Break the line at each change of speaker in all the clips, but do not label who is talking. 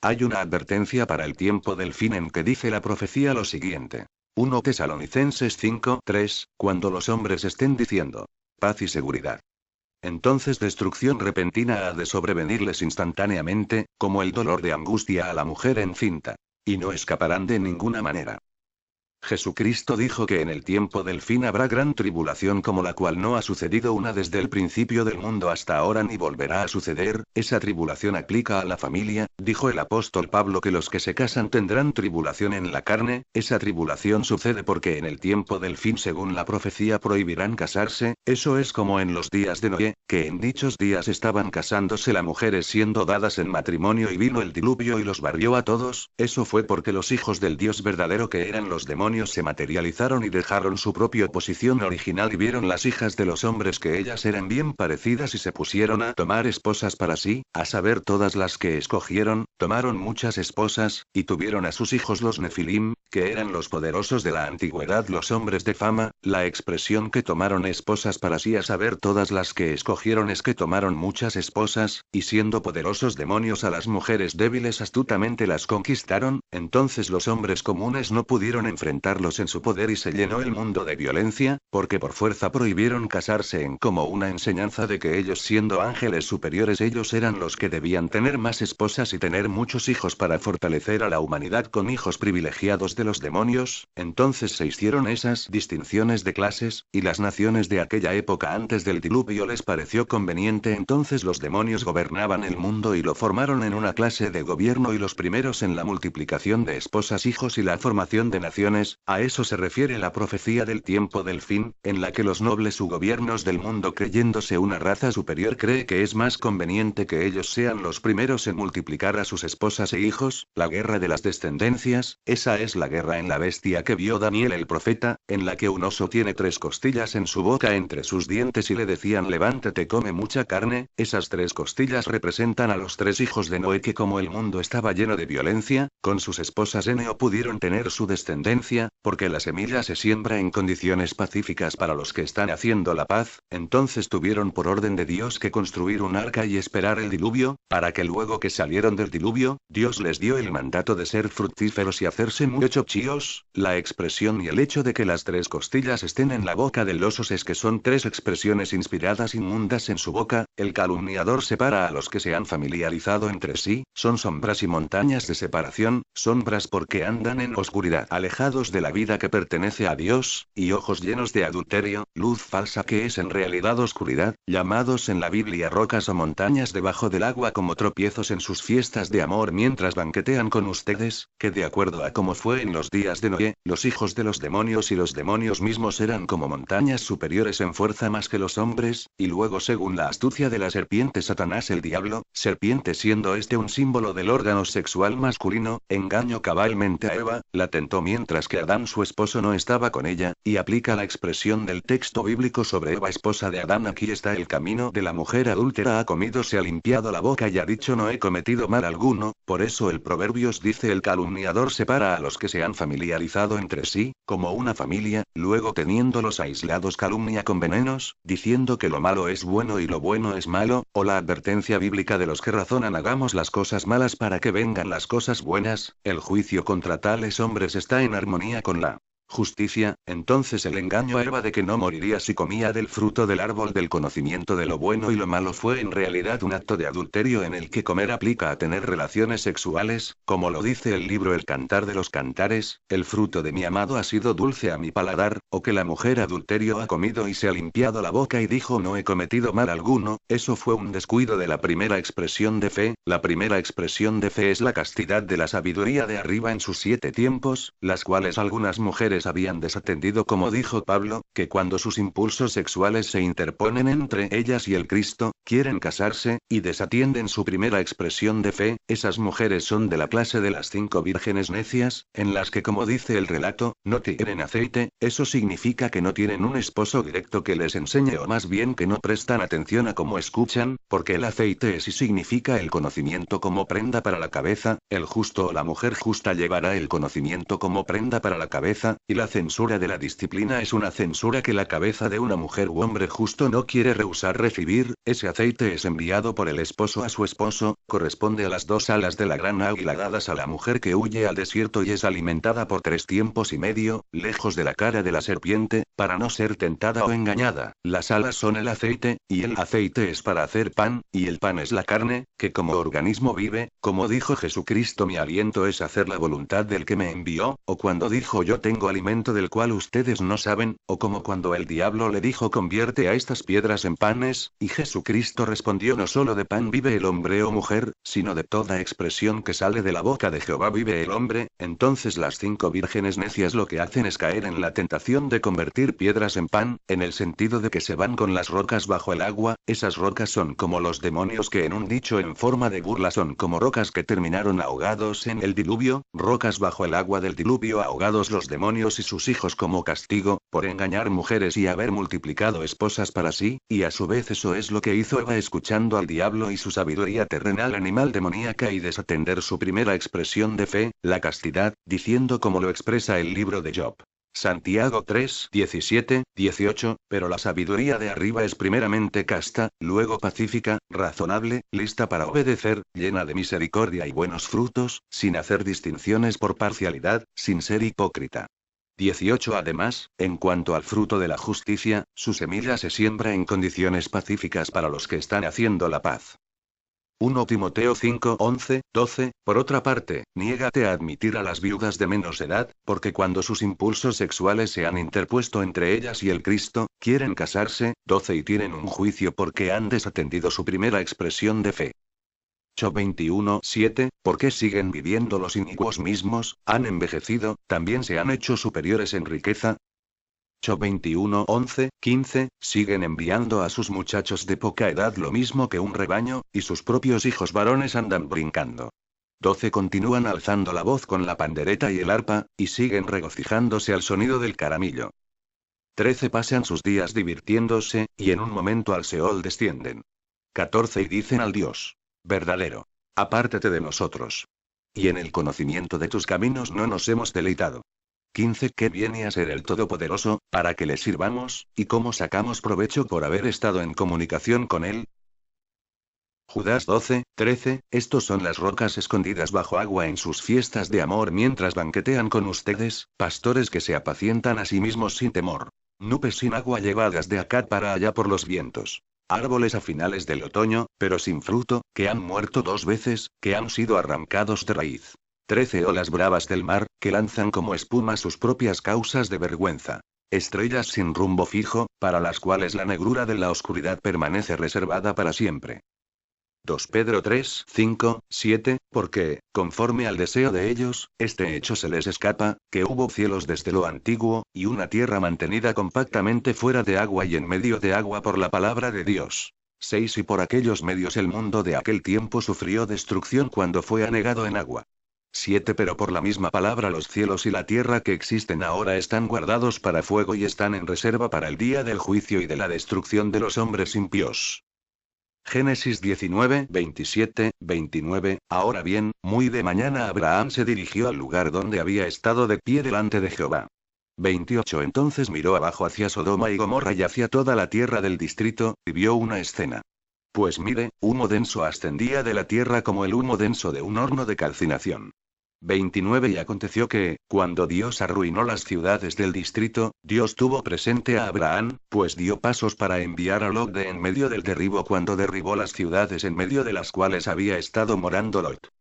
Hay una advertencia para el tiempo del fin en que dice la profecía lo siguiente. 1 Tesalonicenses 5:3, cuando los hombres estén diciendo paz y seguridad. Entonces destrucción repentina ha de sobrevenirles instantáneamente, como el dolor de angustia a la mujer encinta. Y no escaparán de ninguna manera. Jesucristo dijo que en el tiempo del fin habrá gran tribulación como la cual no ha sucedido una desde el principio del mundo hasta ahora ni volverá a suceder. Esa tribulación aplica a la familia, dijo el apóstol Pablo que los que se casan tendrán tribulación en la carne. Esa tribulación sucede porque en el tiempo del fin según la profecía prohibirán casarse. Eso es como en los días de Noé, que en dichos días estaban casándose las mujeres siendo dadas en matrimonio y vino el diluvio y los barrió a todos. Eso fue porque los hijos del Dios verdadero que eran los demonios se materializaron y dejaron su propia posición original y vieron las hijas de los hombres que ellas eran bien parecidas y se pusieron a tomar esposas para sí, a saber todas las que escogieron, tomaron muchas esposas, y tuvieron a sus hijos los Nefilim, que eran los poderosos de la antigüedad, los hombres de fama. La expresión que tomaron esposas para sí a saber todas las que escogieron es que tomaron muchas esposas, y siendo poderosos demonios a las mujeres débiles astutamente las conquistaron. Entonces los hombres comunes no pudieron enfrentarlos en su poder y se llenó el mundo de violencia, porque por fuerza prohibieron casarse en como una enseñanza de que ellos siendo ángeles superiores ellos eran los que debían tener más esposas y tener muchos hijos para fortalecer a la humanidad con hijos privilegiados de los demonios. Entonces se hicieron esas distinciones de clases, y las naciones de aquella época antes del diluvio les pareció conveniente. Entonces los demonios gobernaban el mundo y lo formaron en una clase de gobierno y los primeros en la multiplicación de esposas hijos y la formación de naciones. A eso se refiere la profecía del tiempo del fin, en la que los nobles u gobiernos del mundo creyéndose una raza superior cree que es más conveniente que ellos sean los primeros en multiplicar a sus esposas e hijos. La guerra de las descendencias, esa es la guerra en la bestia que vio Daniel el profeta, en la que un oso tiene 3 costillas en su boca entre sus dientes y le decían levántate come mucha carne. Esas 3 costillas representan a los 3 hijos de Noé que como el mundo estaba lleno de violencia, con sus esposas no pudieron tener su descendencia, porque la semilla se siembra en condiciones pacíficas para los que están haciendo la paz. Entonces tuvieron por orden de Dios que construir un arca y esperar el diluvio, para que luego que salieron del diluvio, Dios les dio el mandato de ser fructíferos y hacerse muchos chíos. La expresión y el hecho de que las 3 costillas estén en la boca del oso es que son 3 expresiones inspiradas inmundas en su boca. El calumniador separa a los que se han familiarizado entre sí, son sombras y montañas de separación, sombras porque andan en oscuridad alejados de la vida que pertenece a Dios, y ojos llenos de adulterio, luz falsa que es en realidad oscuridad, llamados en la Biblia rocas o montañas debajo del agua como tropiezos en sus fiestas de amor mientras banquetean con ustedes, que de acuerdo a como fue en los días de Noé, los hijos de los demonios y los demonios mismos eran como montañas superiores en fuerza más que los hombres, y luego según la astucia de la serpiente Satanás el diablo, serpiente siendo este un símbolo del órgano sexual masculino, engañó cabalmente a Eva, la tentó mientras que Adán su esposo no estaba con ella, y aplica la expresión del texto bíblico sobre Eva esposa de Adán. Aquí está el camino de la mujer adúltera ha comido se ha limpiado la boca y ha dicho no he cometido mal alguno. Por eso el Proverbios dice el calumniador separa a los que se han familiarizado entre sí, como una familia, luego teniéndolos aislados calumnia con venenos, diciendo que lo malo es bueno y lo bueno es malo, o la advertencia bíblica de los que razonan hagamos las cosas malas para que vengan las cosas buenas. El juicio contra tales hombres está en armonía con la justicia. Entonces el engaño a Eva de que no moriría si comía del fruto del árbol del conocimiento de lo bueno y lo malo fue en realidad un acto de adulterio en el que comer aplica a tener relaciones sexuales, como lo dice el libro El Cantar de los Cantares, el fruto de mi amado ha sido dulce a mi paladar, o que la mujer adulterio ha comido y se ha limpiado la boca y dijo no he cometido mal alguno. Eso fue un descuido de la primera expresión de fe. La primera expresión de fe es la castidad de la sabiduría de arriba en sus 7 tiempos, las cuales algunas mujeres habían desatendido como dijo Pablo, que cuando sus impulsos sexuales se interponen entre ellas y el Cristo, quieren casarse, y desatienden su primera expresión de fe. Esas mujeres son de la clase de las 5 vírgenes necias, en las que como dice el relato, no tienen aceite. Eso significa que no tienen un esposo directo que les enseñe o más bien que no prestan atención a cómo escuchan, porque el aceite es y significa el conocimiento como prenda para la cabeza. El justo o la mujer justa llevará el conocimiento como prenda para la cabeza, Y la censura de la disciplina es una censura que la cabeza de una mujer u hombre justo no quiere rehusar recibir. Ese aceite es enviado por el esposo a su esposo, corresponde a las 2 alas de la gran águila dadas a la mujer que huye al desierto y es alimentada por 3 tiempos y medio, lejos de la cara de la serpiente, para no ser tentada o engañada. Las alas son el aceite, y el aceite es para hacer pan, y el pan es la carne, que como organismo vive, como dijo Jesucristo: mi aliento es hacer la voluntad del que me envió, o cuando dijo: yo tengo alimento del cual ustedes no saben, o como cuando el diablo le dijo: convierte a estas piedras en panes, y Jesucristo respondió: no solo de pan vive el hombre o mujer, sino de toda expresión que sale de la boca de Jehová vive el hombre. Entonces las 5 vírgenes necias lo que hacen es caer en la tentación de convertir piedras en pan, en el sentido de que se van con las rocas bajo el agua. Esas rocas son como los demonios que en un dicho en forma de burla son como rocas que terminaron ahogados en el diluvio, rocas bajo el agua del diluvio ahogados los demonios y sus hijos como castigo, por engañar mujeres y haber multiplicado esposas para sí, y a su vez eso es lo que hizo Eva escuchando al diablo y su sabiduría terrenal animal demoníaca y desatender su primera expresión de fe, la castidad, diciendo como lo expresa el libro de Job. Santiago 3, 17, 18, pero la sabiduría de arriba es primeramente casta, luego pacífica, razonable, lista para obedecer, llena de misericordia y buenos frutos, sin hacer distinciones por parcialidad, sin ser hipócrita. 18 Además, en cuanto al fruto de la justicia, su semilla se siembra en condiciones pacíficas para los que están haciendo la paz. 1 Timoteo 5, 11, 12, por otra parte, niégate a admitir a las viudas de menos edad, porque cuando sus impulsos sexuales se han interpuesto entre ellas y el Cristo, quieren casarse. 12 Y tienen un juicio porque han desatendido su primera expresión de fe. 21, 7, ¿por qué siguen viviendo los inicuos mismos? Han envejecido, también se han hecho superiores en riqueza. 21, 11, 15, siguen enviando a sus muchachos de poca edad lo mismo que un rebaño, y sus propios hijos varones andan brincando. 12 Continúan alzando la voz con la pandereta y el arpa, y siguen regocijándose al sonido del caramillo. 13 Pasan sus días divirtiéndose, y en un momento al Seol descienden. 14 Y dicen al Dios verdadero: apártate de nosotros. Y en el conocimiento de tus caminos no nos hemos deleitado. 15 ¿Qué viene a ser el Todopoderoso, para que le sirvamos, y cómo sacamos provecho por haber estado en comunicación con él? Judas 12, 13, estos son las rocas escondidas bajo agua en sus fiestas de amor mientras banquetean con ustedes, pastores que se apacientan a sí mismos sin temor. Nubes sin agua llevadas de acá para allá por los vientos. Árboles a finales del otoño, pero sin fruto, que han muerto 2 veces, que han sido arrancados de raíz. 13 Olas bravas del mar, que lanzan como espuma sus propias causas de vergüenza. Estrellas sin rumbo fijo, para las cuales la negrura de la oscuridad permanece reservada para siempre. 2 Pedro 3, 5, 7, porque, conforme al deseo de ellos, este hecho se les escapa, que hubo cielos desde lo antiguo, y una tierra mantenida compactamente fuera de agua y en medio de agua por la palabra de Dios. 6 Y por aquellos medios el mundo de aquel tiempo sufrió destrucción cuando fue anegado en agua. 7 Pero por la misma palabra los cielos y la tierra que existen ahora están guardados para fuego y están en reserva para el día del juicio y de la destrucción de los hombres impíos. Génesis 19, 27, 29, ahora bien, muy de mañana Abraham se dirigió al lugar donde había estado de pie delante de Jehová. 28 Entonces miró abajo hacia Sodoma y Gomorra y hacia toda la tierra del distrito, y vio una escena. Pues mire, humo denso ascendía de la tierra como el humo denso de un horno de calcinación. 29 Y aconteció que, cuando Dios arruinó las ciudades del distrito, Dios tuvo presente a Abraham, pues dio pasos para enviar a Lot de en medio del derribo cuando derribó las ciudades en medio de las cuales había estado morando Lot.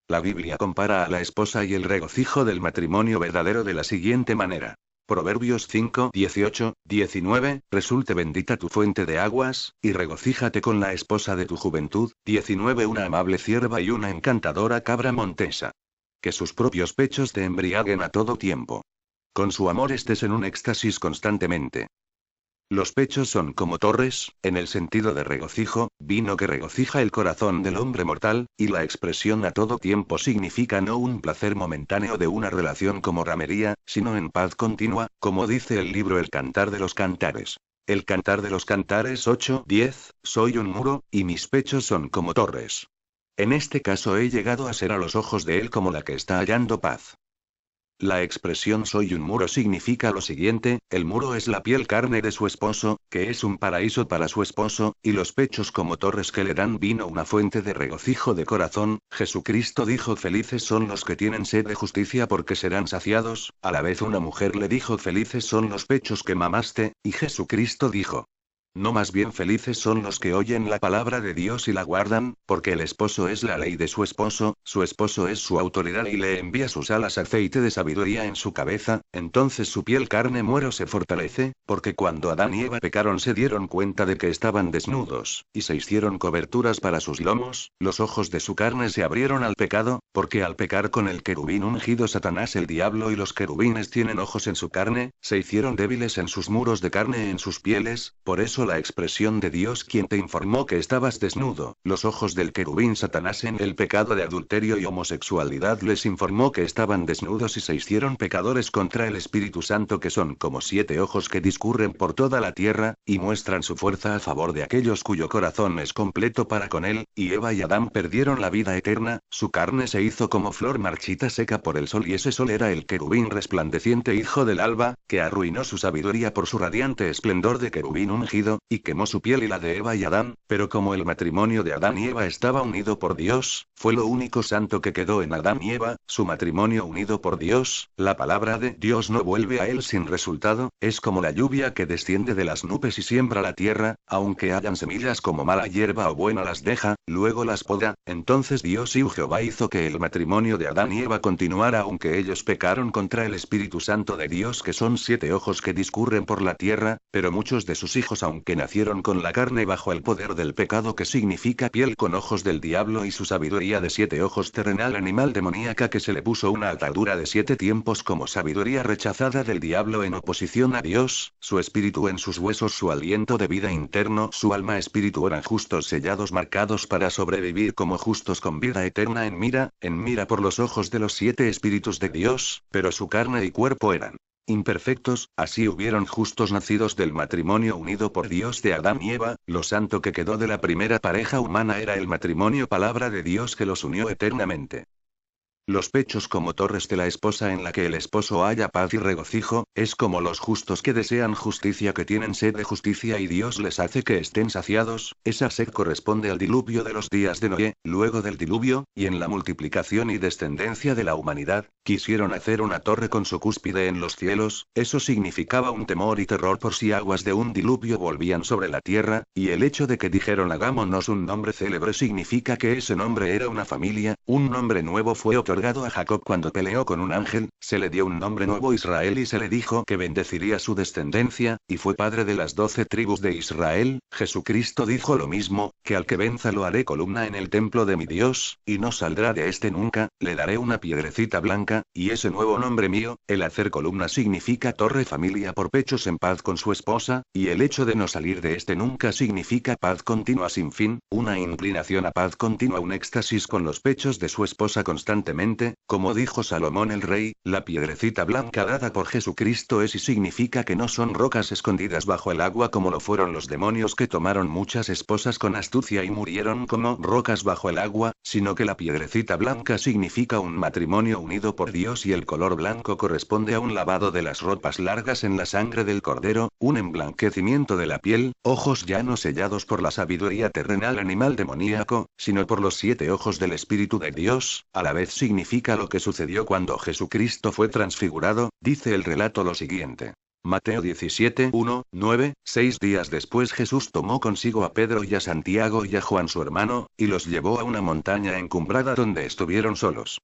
La Biblia compara a la esposa y el regocijo del matrimonio verdadero de la siguiente manera. Proverbios 5, 18, 19, resulte bendita tu fuente de aguas, y regocíjate con la esposa de tu juventud. 19 Una amable cierva y una encantadora cabra montesa. Que sus propios pechos te embriaguen a todo tiempo. Con su amor estés en un éxtasis constantemente. Los pechos son como torres, en el sentido de regocijo, vino que regocija el corazón del hombre mortal, y la expresión a todo tiempo significa no un placer momentáneo de una relación como ramería, sino en paz continua, como dice el libro El Cantar de los Cantares. El Cantar de los Cantares 8, 10, soy un muro, y mis pechos son como torres. En este caso he llegado a ser a los ojos de él como la que está hallando paz. La expresión soy un muro significa lo siguiente: el muro es la piel carne de su esposo, que es un paraíso para su esposo, y los pechos como torres que le dan vino, una fuente de regocijo de corazón. Jesucristo dijo: felices son los que tienen sed de justicia porque serán saciados. A la vez una mujer le dijo: felices son los pechos que mamaste, y Jesucristo dijo: no, más bien felices son los que oyen la palabra de Dios y la guardan, porque el esposo es la ley de su esposo es su autoridad y le envía sus alas aceite de sabiduría en su cabeza. Entonces su piel carne muero se fortalece, porque cuando Adán y Eva pecaron se dieron cuenta de que estaban desnudos, y se hicieron coberturas para sus lomos. Los ojos de su carne se abrieron al pecado, porque al pecar con el querubín ungido Satanás el diablo y los querubines tienen ojos en su carne, se hicieron débiles en sus muros de carne en sus pieles. Por eso la expresión de Dios quien te informó que estabas desnudo, los ojos del querubín Satanás en el pecado de adulterio y homosexualidad les informó que estaban desnudos y se hicieron pecadores contra el Espíritu Santo, que son como 7 ojos que discurren por toda la tierra, y muestran su fuerza a favor de aquellos cuyo corazón es completo para con él. Y Eva y Adán perdieron la vida eterna, su carne se hizo como flor marchita seca por el sol, y ese sol era el querubín resplandeciente hijo del alba, que arruinó su sabiduría por su radiante esplendor de querubín ungido, y quemó su piel y la de Eva y Adán. Pero como el matrimonio de Adán y Eva estaba unido por Dios, fue lo único santo que quedó en Adán y Eva, su matrimonio unido por Dios. La palabra de Dios no vuelve a él sin resultado, es como la lluvia que desciende de las nubes y siembra la tierra, aunque hayan semillas como mala hierba o buena las deja, luego las poda. Entonces Dios y Jehová hizo que el matrimonio de Adán y Eva continuara, aunque ellos pecaron contra el Espíritu Santo de Dios, que son 7 ojos que discurren por la tierra. Pero muchos de sus hijos, aunque nacieron con la carne bajo el poder del pecado, que significa piel con ojos del diablo, y su sabiduría de 7 ojos terrenal animal demoníaca, que se le puso una atadura de 7 tiempos como sabiduría rechazada del diablo en oposición a Dios, su espíritu en sus huesos, su aliento de vida interno, su alma espíritu eran justos sellados, marcados para sobrevivir como justos con vida eterna en mira por los ojos de los 7 espíritus de Dios, pero su carne y cuerpo eran imperfectos. Así hubieron justos nacidos del matrimonio unido por Dios de Adán y Eva. Lo santo que quedó de la primera pareja humana era el matrimonio, palabra de Dios que los unió eternamente. Los pechos como torres de la esposa en la que el esposo haya paz y regocijo, es como los justos que desean justicia, que tienen sed de justicia y Dios les hace que estén saciados. Esa sed corresponde al diluvio de los días de Noé. Luego del diluvio, y en la multiplicación y descendencia de la humanidad, quisieron hacer una torre con su cúspide en los cielos. Eso significaba un temor y terror por si aguas de un diluvio volvían sobre la tierra, y el hecho de que dijeron hagámonos un nombre célebre significa que ese nombre era una familia. Un nombre nuevo fue otorgado a Jacob cuando peleó con un ángel, se le dio un nombre nuevo, Israel, y se le dijo que bendeciría su descendencia, y fue padre de las 12 tribus de Israel. Jesucristo dijo lo mismo, que al que venza lo haré columna en el templo de mi Dios, y no saldrá de este nunca, le daré una piedrecita blanca. Y ese nuevo nombre mío, el hacer columna, significa torre, familia por pechos en paz con su esposa, y el hecho de no salir de este nunca significa paz continua sin fin, una inclinación a paz continua, un éxtasis con los pechos de su esposa constantemente. Como dijo Salomón el rey, la piedrecita blanca dada por Jesucristo es y significa que no son rocas escondidas bajo el agua como lo fueron los demonios que tomaron muchas esposas con astucia y murieron como rocas bajo el agua, sino que la piedrecita blanca significa un matrimonio unido por Dios, y el color blanco corresponde a un lavado de las ropas largas en la sangre del cordero, un emblanquecimiento de la piel, ojos ya no sellados por la sabiduría terrenal animal demoníaco, sino por los 7 ojos del Espíritu de Dios. A la vez significa lo que sucedió cuando Jesucristo fue transfigurado. Dice el relato lo siguiente. Mateo 17, 1, 9, 6 días después Jesús tomó consigo a Pedro y a Santiago y a Juan su hermano, y los llevó a una montaña encumbrada donde estuvieron solos.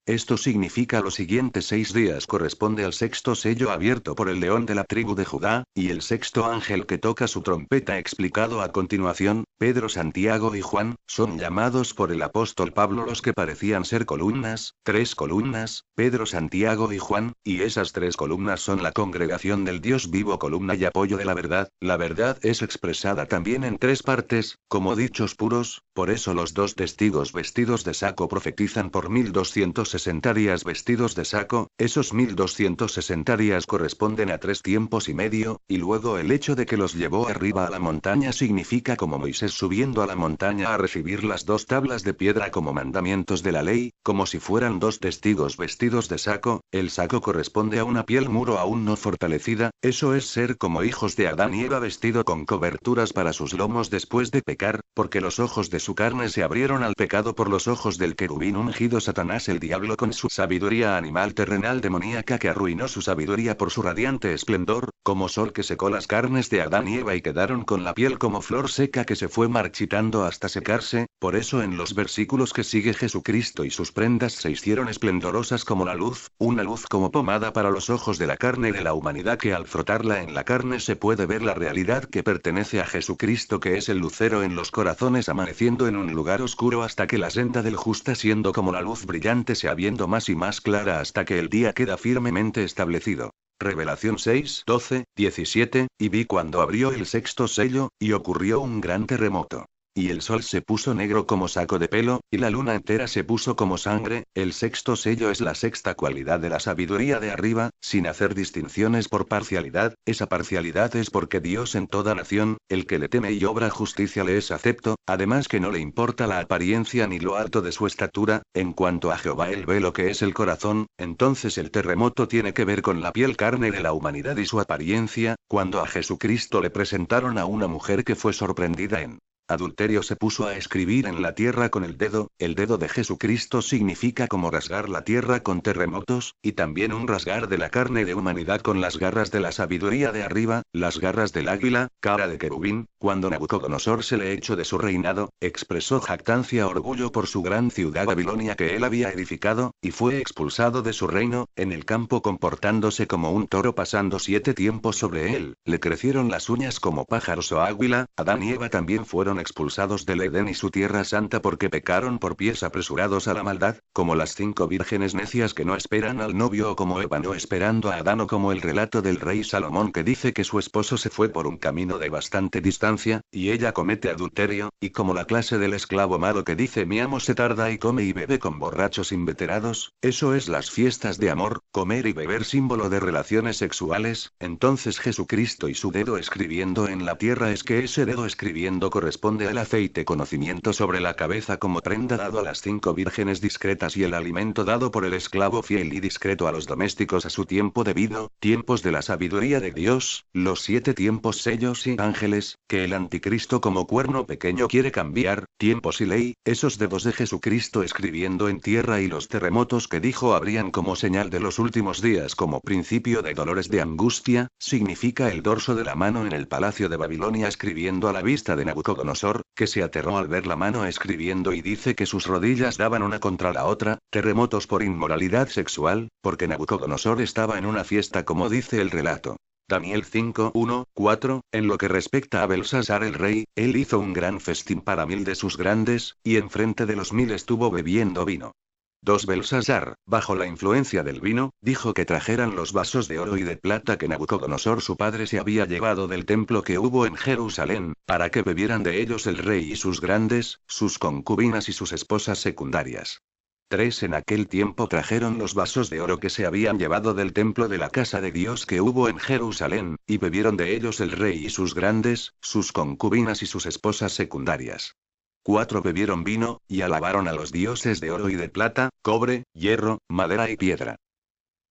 Esto significa lo siguiente: 6 días corresponde al 6º sello abierto por el león de la tribu de Judá, y el 6º ángel que toca su trompeta, explicado a continuación. Pedro, Santiago y Juan, son llamados por el apóstol Pablo los que parecían ser columnas, 3 columnas, Pedro, Santiago y Juan, y esas 3 columnas son la congregación del Dios vivo, columna y apoyo de la verdad. La verdad es expresada también en 3 partes, como dichos puros, por eso los 2 testigos vestidos de saco profetizan por 1260 días vestidos de saco. Esos 1260 días corresponden a 3 tiempos y medio, y luego el hecho de que los llevó arriba a la montaña significa como Moisés Entonces subiendo a la montaña a recibir las 2 tablas de piedra como mandamientos de la ley, como si fueran 2 testigos vestidos de saco, el saco corresponde a una piel muro aún no fortalecida, eso es ser como hijos de Adán y Eva vestido con coberturas para sus lomos después de pecar, porque los ojos de su carne se abrieron al pecado por los ojos del querubín ungido Satanás el diablo con su sabiduría animal terrenal demoníaca que arruinó su sabiduría por su radiante esplendor, como sol que secó las carnes de Adán y Eva y quedaron con la piel como flor seca que se fue marchitando hasta secarse, por eso en los versículos que sigue Jesucristo y sus prendas se hicieron esplendorosas como la luz, una luz como pomada para los ojos de la carne de la humanidad que al frotarla en la carne se puede ver la realidad que pertenece a Jesucristo que es el lucero en los corazones amaneciendo en un lugar oscuro hasta que la senda del justo siendo como la luz brillante se habiendo más y más clara hasta que el día queda firmemente establecido. Revelación 6, 12, 17, y vi cuando abrió el 6º sello, y ocurrió un gran terremoto. Y el sol se puso negro como saco de pelo, y la luna entera se puso como sangre, el 6º sello es la 6ª cualidad de la sabiduría de arriba, sin hacer distinciones por parcialidad, esa parcialidad es porque Dios en toda nación, el que le teme y obra justicia le es acepto, además que no le importa la apariencia ni lo alto de su estatura, en cuanto a Jehová él ve lo que es el corazón, entonces el terremoto tiene que ver con la piel carne de la humanidad y su apariencia, cuando a Jesucristo le presentaron a una mujer que fue sorprendida en adulterio se puso a escribir en la tierra con el dedo de Jesucristo significa como rasgar la tierra con terremotos, y también un rasgar de la carne de humanidad con las garras de la sabiduría de arriba, las garras del águila, cara de querubín, cuando Nabucodonosor se le echó de su reinado, expresó jactancia orgullo por su gran ciudad Babilonia que él había edificado, y fue expulsado de su reino, en el campo comportándose como un toro pasando 7 tiempos sobre él, le crecieron las uñas como pájaros o águila, Adán y Eva también fueron expulsados del Edén y su tierra santa porque pecaron por pies apresurados a la maldad, como las 5 vírgenes necias que no esperan al novio o como Eva no esperando a Adán o como el relato del rey Salomón que dice que su esposo se fue por un camino de bastante distancia, y ella comete adulterio, y como la clase del esclavo malo que dice mi amo se tarda y come y bebe con borrachos inveterados, eso es las fiestas de amor, comer y beber símbolo de relaciones sexuales, entonces Jesucristo y su dedo escribiendo en la tierra es que ese dedo escribiendo corresponde al aceite conocimiento sobre la cabeza como prenda dado a las 5 vírgenes discretas y el alimento dado por el esclavo fiel y discreto a los domésticos a su tiempo debido, tiempos de la sabiduría de Dios, los 7 tiempos sellos y ángeles, que el anticristo como cuerno pequeño quiere cambiar, tiempos y ley, esos dedos de Jesucristo escribiendo en tierra y los terremotos que dijo habrían como señal de los últimos días como principio de dolores de angustia, significa el dorso de la mano en el palacio de Babilonia escribiendo a la vista de Nabucodonosor, que se aterró al ver la mano escribiendo y dice que sus rodillas daban una contra la otra, terremotos por inmoralidad sexual, porque Nabucodonosor estaba en una fiesta como dice el relato. Daniel 5, 1, 4, en lo que respecta a Belsasar el rey, él hizo un gran festín para 1000 de sus grandes, y enfrente de los 1000 estuvo bebiendo vino. 2 Belsasar, bajo la influencia del vino, dijo que trajeran los vasos de oro y de plata que Nabucodonosor su padre se había llevado del templo que hubo en Jerusalén, para que bebieran de ellos el rey y sus grandes, sus concubinas y sus esposas secundarias. 3 En aquel tiempo trajeron los vasos de oro que se habían llevado del templo de la casa de Dios que hubo en Jerusalén, y bebieron de ellos el rey y sus grandes, sus concubinas y sus esposas secundarias. 4 Bebieron vino, y alabaron a los dioses de oro y de plata, cobre, hierro, madera y piedra.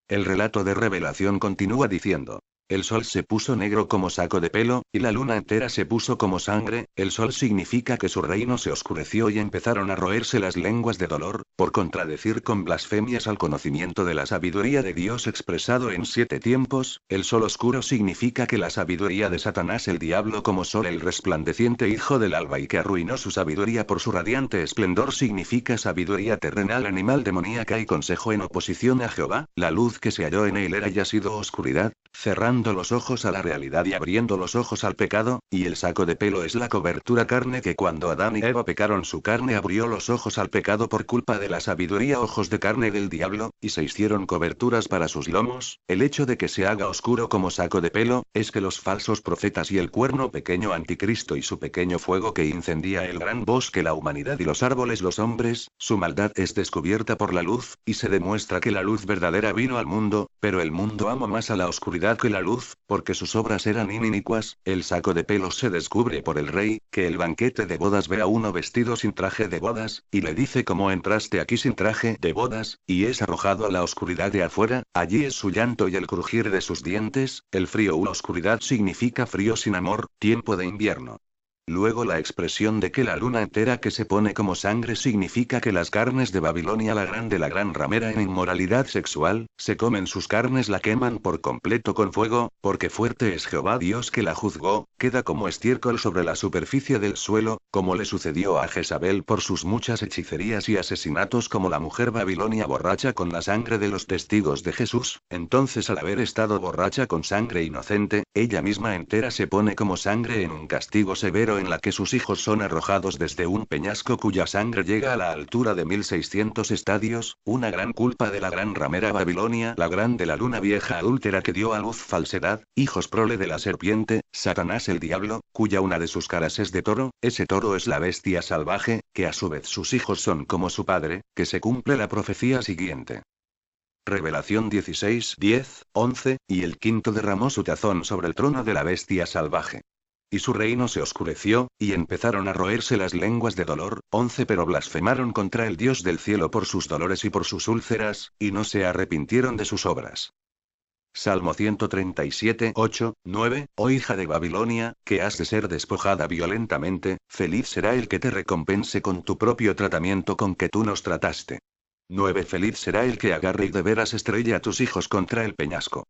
El relato de Revelación continúa diciendo. El sol se puso negro como saco de pelo, y la luna entera se puso como sangre, el sol significa que su reino se oscureció y empezaron a roerse las lenguas de dolor, por contradecir con blasfemias al conocimiento de la sabiduría de Dios expresado en 7 tiempos, el sol oscuro significa que la sabiduría de Satanás el diablo como sol el resplandeciente hijo del alba y que arruinó su sabiduría por su radiante esplendor significa sabiduría terrenal animal demoníaca y consejo en oposición a Jehová, la luz que se halló en él era y ha sido oscuridad, cerrando los ojos a la realidad y abriendo los ojos al pecado, y el saco de pelo es la cobertura carne que cuando Adán y Eva pecaron su carne abrió los ojos al pecado por culpa de la sabiduría ojos de carne del diablo, y se hicieron coberturas para sus lomos, el hecho de que se haga oscuro como saco de pelo, es que los falsos profetas y el cuerno pequeño anticristo y su pequeño fuego que incendía el gran bosque la humanidad y los árboles los hombres, su maldad es descubierta por la luz, y se demuestra que la luz verdadera vino al mundo, pero el mundo ama más a la oscuridad que la luz luz, porque sus obras eran inicuas, el saco de pelos se descubre por el rey, que el banquete de bodas ve a uno vestido sin traje de bodas, y le dice cómo entraste aquí sin traje de bodas, y es arrojado a la oscuridad de afuera, allí es su llanto y el crujir de sus dientes, el frío u oscuridad significa frío sin amor, tiempo de invierno. Luego la expresión de que la luna entera que se pone como sangre significa que las carnes de Babilonia la gran ramera en inmoralidad sexual, se comen sus carnes la queman por completo con fuego, porque fuerte es Jehová Dios que la juzgó, queda como estiércol sobre la superficie del suelo, como le sucedió a Jezabel por sus muchas hechicerías y asesinatos como la mujer Babilonia borracha con la sangre de los testigos de Jesús, entonces al haber estado borracha con sangre inocente, ella misma entera se pone como sangre en un castigo severo en la que sus hijos son arrojados desde un peñasco cuya sangre llega a la altura de 1600 estadios, una gran culpa de la gran ramera Babilonia, la gran de la luna vieja adúltera que dio a luz falsedad, hijos prole de la serpiente, Satanás el diablo, cuya una de sus caras es de toro, ese toro es la bestia salvaje, que a su vez sus hijos son como su padre, que se cumple la profecía siguiente. Revelación 16, 10, 11, y el quinto derramó su tazón sobre el trono de la bestia salvaje. Y su reino se oscureció, y empezaron a roerse las lenguas de dolor, 11 pero blasfemaron contra el Dios del cielo por sus dolores y por sus úlceras, y no se arrepintieron de sus obras. Salmo 137, 8, 9, oh hija de Babilonia, que has de ser despojada violentamente, feliz será el que te recompense con tu propio tratamiento con que tú nos trataste. 9 Feliz será el que agarre y de veras estrella a tus hijos contra el peñasco.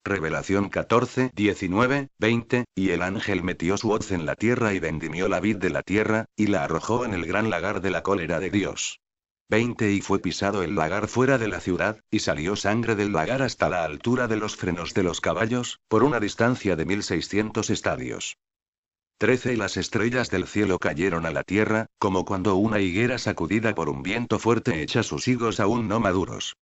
Revelación 14, 19, 20, y el ángel metió su hoz en la tierra y vendimió la vid de la tierra, y la arrojó en el gran lagar de la cólera de Dios. 20 Y fue pisado el lagar fuera de la ciudad, y salió sangre del lagar hasta la altura de los frenos de los caballos, por una distancia de 1600 estadios. 13 Y las estrellas del cielo cayeron a la tierra, como cuando una higuera sacudida por un viento fuerte echa sus higos aún no maduros.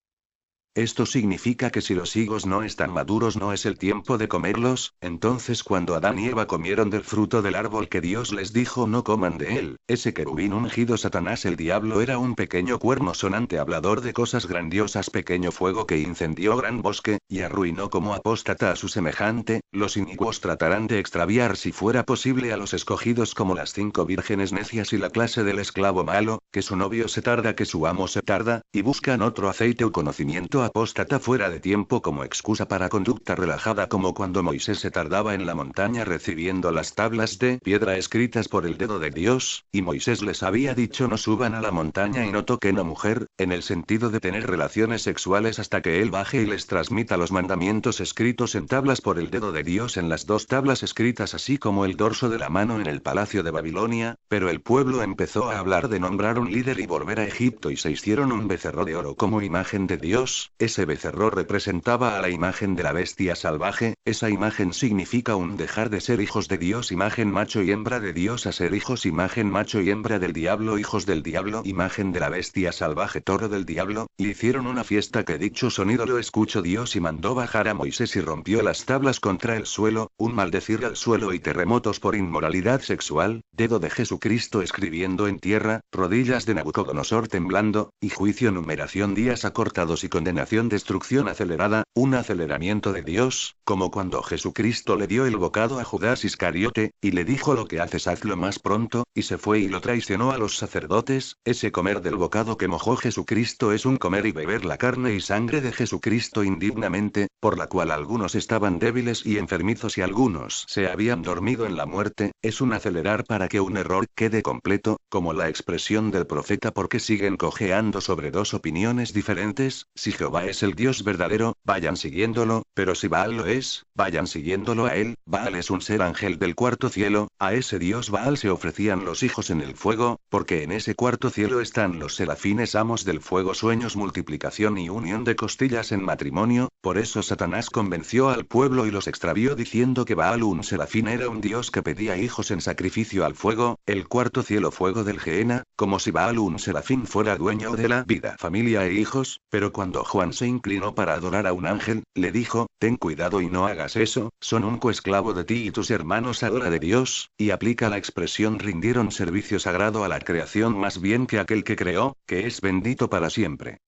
Esto significa que si los higos no están maduros no es el tiempo de comerlos, entonces cuando Adán y Eva comieron del fruto del árbol que Dios les dijo no coman de él, ese querubín ungido Satanás el diablo era un pequeño cuerno sonante hablador de cosas grandiosas, pequeño fuego que incendió gran bosque, y arruinó como apóstata a su semejante, los inicuos tratarán de extraviar si fuera posible a los escogidos como las 5 vírgenes necias y la clase del esclavo malo, que su novio se tarda que su amo se tarda, y buscan otro aceite o conocimiento apóstata fuera de tiempo como excusa para conducta relajada como cuando Moisés se tardaba en la montaña recibiendo las tablas de piedra escritas por el dedo de Dios, y Moisés les había dicho no suban a la montaña y no toquen a mujer, en el sentido de tener relaciones sexuales hasta que él baje y les transmita los mandamientos escritos en tablas por el dedo de Dios en las 2 tablas escritas así como el dorso de la mano en el palacio de Babilonia, pero el pueblo empezó a hablar de nombrar un líder y volver a Egipto y se hicieron un becerro de oro como imagen de Dios. Ese becerro representaba a la imagen de la bestia salvaje, esa imagen significa un dejar de ser hijos de Dios imagen macho y hembra de Dios a ser hijos imagen macho y hembra del diablo hijos del diablo imagen de la bestia salvaje toro del diablo, y hicieron una fiesta que dicho sonido lo escuchó Dios y mandó bajar a Moisés y rompió las tablas contra el suelo, un maldecir al suelo y terremotos por inmoralidad sexual, dedo de Jesucristo escribiendo en tierra, rodillas de Nabucodonosor temblando, y juicio numeración días acortados y condenación destrucción acelerada, un aceleramiento de Dios, como cuando Jesucristo le dio el bocado a Judas Iscariote, y le dijo lo que haces hazlo más pronto, y se fue y lo traicionó a los sacerdotes, ese comer del bocado que mojó Jesucristo es un comer y beber la carne y sangre de Jesucristo indignamente, por la cual algunos estaban débiles y enfermizos y algunos se habían dormido en la muerte, es un acelerar para que un error quede completo, como la expresión del profeta porque siguen cojeando sobre 2 opiniones diferentes, si Jehová es el Dios verdadero, vayan siguiéndolo, pero si Baal lo es, vayan siguiéndolo a él, Baal es un ser ángel del cuarto cielo, a ese Dios Baal se ofrecían los hijos en el fuego, porque en ese cuarto cielo están los serafines amos del fuego sueños multiplicación y unión de costillas en matrimonio, por eso Satanás convenció al pueblo y los extravió diciendo que Baal un serafín era un Dios que pedía hijos en sacrificio al fuego, el cuarto cielo fuego del Gehenna, como si Baal un serafín fuera dueño de la vida familia e hijos, pero cuando Juan se inclinó para adorar a un ángel, le dijo, ten cuidado y no hagas eso, son un coesclavo de ti y tus hermanos adora de Dios, y aplica la expresión rindieron servicio sagrado a la creación más bien que aquel que creó, que es bendito para siempre.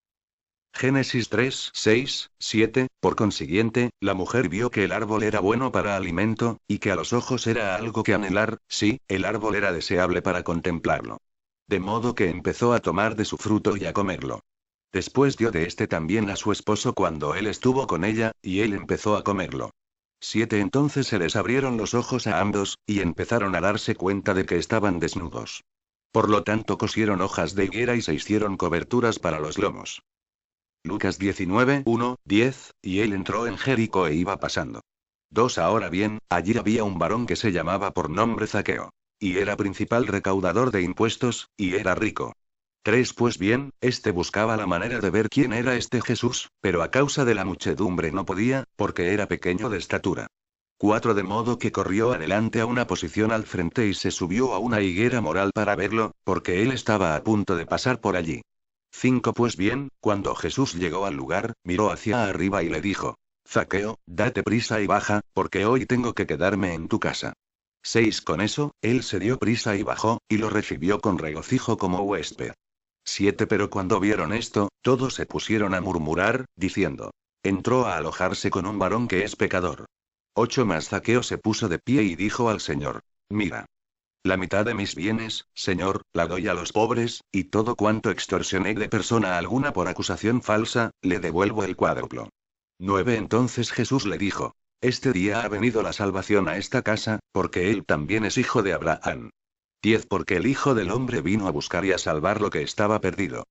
Génesis 3, 6, 7. Por consiguiente, la mujer vio que el árbol era bueno para alimento, y que a los ojos era algo que anhelar, sí, el árbol era deseable para contemplarlo. De modo que empezó a tomar de su fruto y a comerlo. Después dio de este también a su esposo cuando él estuvo con ella, y él empezó a comerlo. 7. Entonces se les abrieron los ojos a ambos, y empezaron a darse cuenta de que estaban desnudos. Por lo tanto cosieron hojas de higuera y se hicieron coberturas para los lomos. Lucas 19, 1, 10, y él entró en Jericó e iba pasando. 2. Ahora bien, allí había un varón que se llamaba por nombre Zaqueo. Y era principal recaudador de impuestos, y era rico. 3. Pues bien, este buscaba la manera de ver quién era este Jesús, pero a causa de la muchedumbre no podía, porque era pequeño de estatura. 4. De modo que corrió adelante a una posición al frente y se subió a una higuera moral para verlo, porque él estaba a punto de pasar por allí. 5. Pues bien, cuando Jesús llegó al lugar, miró hacia arriba y le dijo: Zaqueo, date prisa y baja, porque hoy tengo que quedarme en tu casa. 6. Con eso, él se dio prisa y bajó, y lo recibió con regocijo como huésped. 7. Pero cuando vieron esto, todos se pusieron a murmurar, diciendo: entró a alojarse con un varón que es pecador. 8. Mas Zaqueo se puso de pie y dijo al Señor: mira. La mitad de mis bienes, Señor, la doy a los pobres, y todo cuanto extorsioné de persona alguna por acusación falsa, le devuelvo el cuádruplo. 9. Entonces Jesús le dijo: este día ha venido la salvación a esta casa, porque él también es hijo de Abraham. 10. Porque el Hijo del Hombre vino a buscar y a salvar lo que estaba perdido.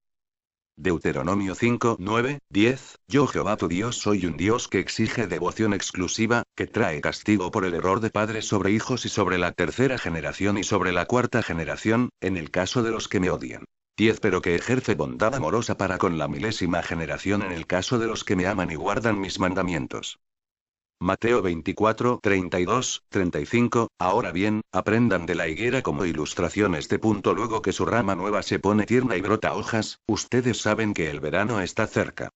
Deuteronomio 5, 9, 10. Yo Jehová tu Dios soy un Dios que exige devoción exclusiva, que trae castigo por el error de padres sobre hijos y sobre la tercera generación y sobre la cuarta generación, en el caso de los que me odian. 10. Pero que ejerce bondad amorosa para con la milésima generación en el caso de los que me aman y guardan mis mandamientos. Mateo 24, 32, 35. Ahora bien, aprendan de la higuera como ilustración este punto: luego que su rama nueva se pone tierna y brota hojas, ustedes saben que el verano está cerca.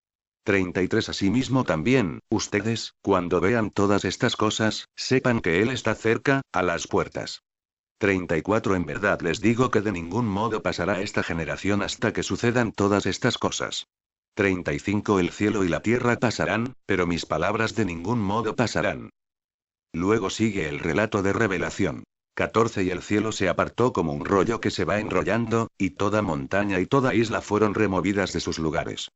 33. Asimismo también, ustedes, cuando vean todas estas cosas, sepan que Él está cerca, a las puertas. 34. En verdad les digo que de ningún modo pasará esta generación hasta que sucedan todas estas cosas. 35. El cielo y la tierra pasarán, pero mis palabras de ningún modo pasarán. Luego sigue el relato de Revelación. 14. Y el cielo se apartó como un rollo que se va enrollando, y toda montaña y toda isla fueron removidas de sus lugares.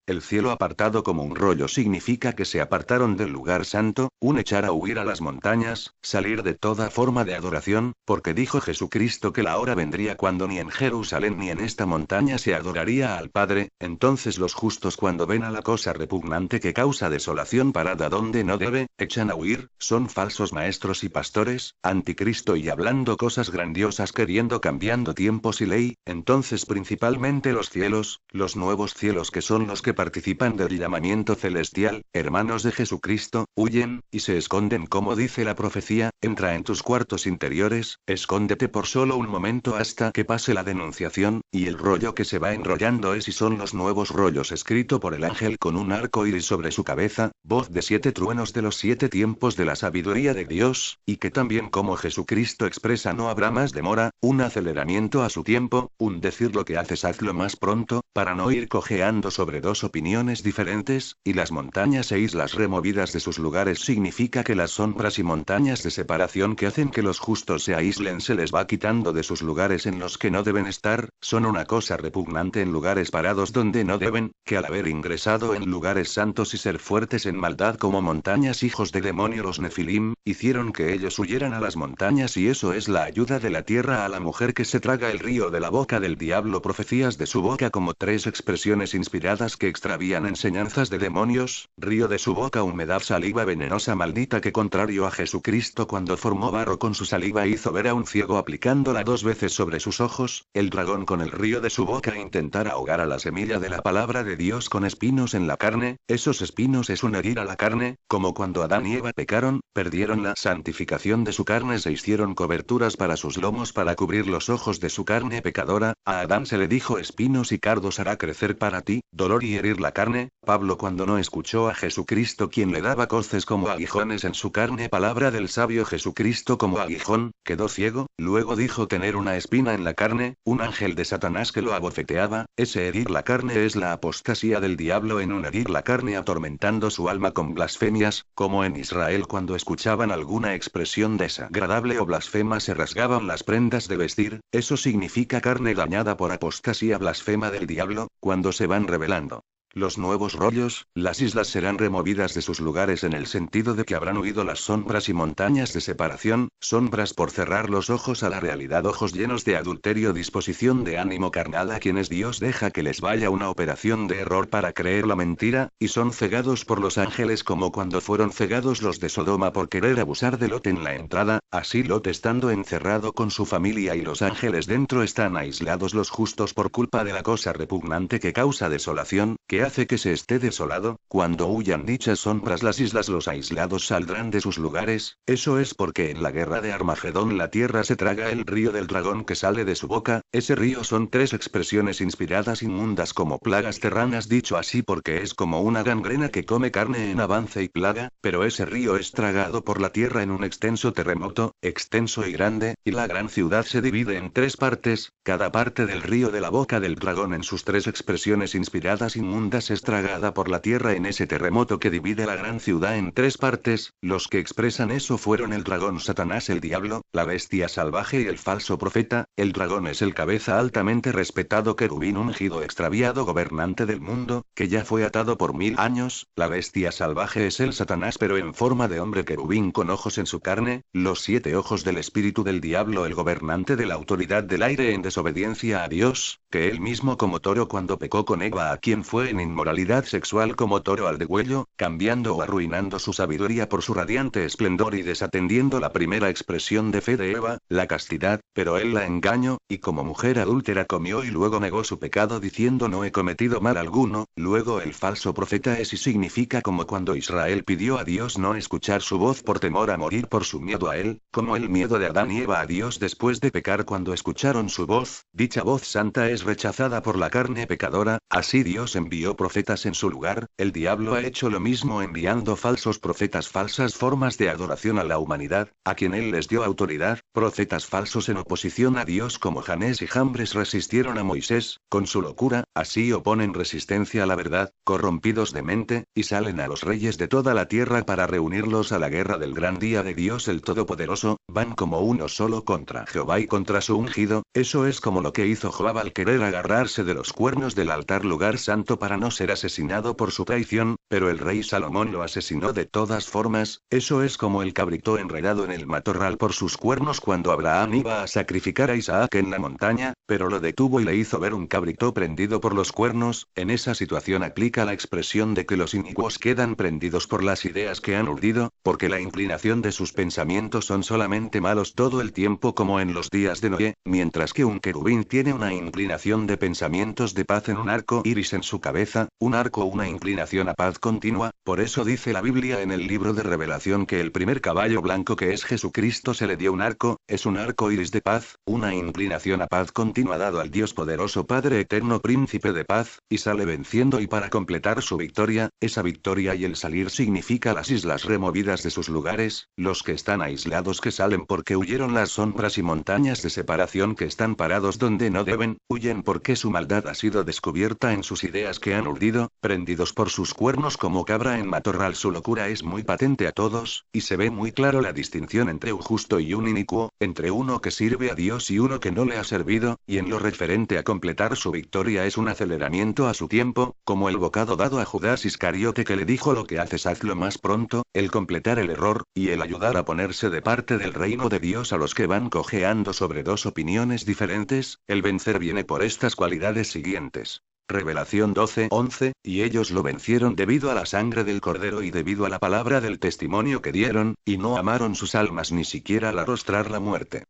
El cielo apartado como un rollo significa que se apartaron del lugar santo, un echar a huir a las montañas, salir de toda forma de adoración, porque dijo Jesucristo que la hora vendría cuando ni en Jerusalén ni en esta montaña se adoraría al Padre. Entonces los justos, cuando ven a la cosa repugnante que causa desolación parada donde no debe, echan a huir, son falsos maestros y pastores, anticristo y hablando cosas grandiosas queriendo cambiando tiempos y ley. Entonces principalmente los cielos, los nuevos cielos que son los que participan del llamamiento celestial, hermanos de Jesucristo, huyen, y se esconden como dice la profecía: entra en tus cuartos interiores, escóndete por solo un momento hasta que pase la denunciación, y el rollo que se va enrollando es y son los nuevos rollos escrito por el ángel con un arco iris sobre su cabeza, voz de 7 truenos de los 7 tiempos de la sabiduría de Dios, y que también como Jesucristo expresa no habrá más demora, un aceleramiento a su tiempo, un decir lo que haces hazlo más pronto, para no ir cojeando sobre dos opiniones diferentes, y las montañas e islas removidas de sus lugares significa que las sombras y montañas de separación que hacen que los justos se aíslen se les va quitando de sus lugares en los que no deben estar, son una cosa repugnante en lugares parados donde no deben, que al haber ingresado en lugares santos y ser fuertes en maldad como montañas hijos de demonio los Nefilim, hicieron que ellos huyeran a las montañas, y eso es la ayuda de la tierra a la mujer que se traga el río de la boca del diablo, profecías de su boca como 3 expresiones inspiradas que extravían enseñanzas de demonios, río de su boca humedad saliva venenosa maldita que contrario a Jesucristo cuando formó barro con su saliva hizo ver a un ciego aplicándola 2 veces sobre sus ojos, el dragón con el río de su boca intentar ahogar a la semilla de la palabra de Dios con espinos en la carne, esos espinos es un herir a la carne, como cuando Adán y Eva pecaron, perdieron la santificación de su carne, se hicieron coberturas para sus lomos para cubrir los ojos de su carne pecadora, a Adán se le dijo espinos y cardos hará crecer para ti, dolor y herir la carne, Pablo cuando no escuchó a Jesucristo quien le daba coces como aguijones en su carne, palabra del sabio Jesucristo como aguijón, quedó ciego, luego dijo tener una espina en la carne, un ángel de Satanás que lo abofeteaba, ese herir la carne es la apostasía del diablo en un herir la carne atormentando su alma con blasfemias, como en Israel cuando escuchaban alguna expresión desagradable o blasfema se rasgaban las prendas de vestir, eso significa carne dañada por apostasía blasfema del diablo, cuando se van rebelando. Los nuevos rollos, las islas serán removidas de sus lugares en el sentido de que habrán huido las sombras y montañas de separación, sombras por cerrar los ojos a la realidad, ojos llenos de adulterio, disposición de ánimo carnal a quienes Dios deja que les vaya una operación de error para creer la mentira, y son cegados por los ángeles como cuando fueron cegados los de Sodoma por querer abusar de Lot en la entrada, así Lot estando encerrado con su familia y los ángeles dentro están aislados los justos por culpa de la cosa repugnante que causa desolación, que hace que se esté desolado, cuando huyan dichas sombras las islas los aislados saldrán de sus lugares, eso es porque en la guerra de Armagedón la tierra se traga el río del dragón que sale de su boca, ese río son tres expresiones inspiradas inmundas como plagas terranas dicho así porque es como una gangrena que come carne en avance y plaga, pero ese río es tragado por la tierra en un extenso terremoto, extenso y grande, y la gran ciudad se divide en tres partes, cada parte del río de la boca del dragón en sus tres expresiones inspiradas inmundas es tragada por la tierra en ese terremoto que divide la gran ciudad en tres partes, los que expresan eso fueron el dragón Satanás el diablo, la bestia salvaje y el falso profeta, el dragón es el cabeza altamente respetado querubín ungido extraviado gobernante del mundo, que ya fue atado por 1000 años, la bestia salvaje es el Satanás pero en forma de hombre querubín con ojos en su carne, los 7 ojos del espíritu del diablo el gobernante de la autoridad del aire en desobediencia a Dios, que él mismo como toro cuando pecó con Eva a quien fue en inmoralidad sexual como toro al degüello, cambiando o arruinando su sabiduría por su radiante esplendor y desatendiendo la primera expresión de fe de Eva, la castidad, pero él la engañó, y como mujer adúltera comió y luego negó su pecado diciendo no he cometido mal alguno, luego el falso profeta es y significa como cuando Israel pidió a Dios no escuchar su voz por temor a morir por su miedo a él, como el miedo de Adán y Eva a Dios después de pecar cuando escucharon su voz, dicha voz santa es rechazada por la carne pecadora, así Dios envió profetas en su lugar, el diablo ha hecho lo mismo enviando falsos profetas, falsas formas de adoración a la humanidad, a quien él les dio autoridad, profetas falsos en oposición a Dios como Janés y Jambres resistieron a Moisés, con su locura, así oponen resistencia a la verdad, corrompidos de mente, y salen a los reyes de toda la tierra para reunirlos a la guerra del gran día de Dios el Todopoderoso, van como uno solo contra Jehová y contra su ungido, eso es como lo que hizo Joab al querer agarrarse de los cuernos del altar lugar santo para no ser asesinado por su traición, pero el rey Salomón lo asesinó de todas formas, eso es como el cabrito enredado en el matorral por sus cuernos cuando Abraham iba a sacrificar a Isaac en la montaña, pero lo detuvo y le hizo ver un cabrito prendido por los cuernos, en esa situación aplica la expresión de que los inicuos quedan prendidos por las ideas que han urdido, porque la inclinación de sus pensamientos son solamente malos todo el tiempo como en los días de Noé, mientras que un querubín tiene una inclinación de pensamientos de paz en un arco iris en su cabeza, un arco una inclinación a paz continua, por eso dice la Biblia en el libro de Revelación que el primer caballo blanco que es Jesucristo se le dio un arco, es un arco iris de paz, una inclinación a paz continua dado al Dios poderoso Padre eterno príncipe de paz, y sale venciendo y para completar su victoria, esa victoria y el salir significa las islas removidas de sus lugares, los que están aislados que salen porque huyeron las sombras y montañas de separación que están parados donde no deben, huyen porque su maldad ha sido descubierta en sus ideas que han urdido, prendidos por sus cuernos como cabra en matorral su locura es muy patente a todos, y se ve muy claro la distinción entre un justo y un inicuo, entre uno que sirve a Dios y uno que no le ha servido, y en lo referente a completar su victoria es un aceleramiento a su tiempo, como el bocado dado a Judas Iscariote que le dijo lo que haces hazlo más pronto, el completar el error, y el ayudar a ponerse de parte del reino de Dios a los que van cojeando sobre dos opiniones diferentes, el vencer viene por estas cualidades siguientes. Revelación 12:11, y ellos lo vencieron debido a la sangre del Cordero y debido a la palabra del testimonio que dieron, y no amaron sus almas ni siquiera al arrostrar la muerte.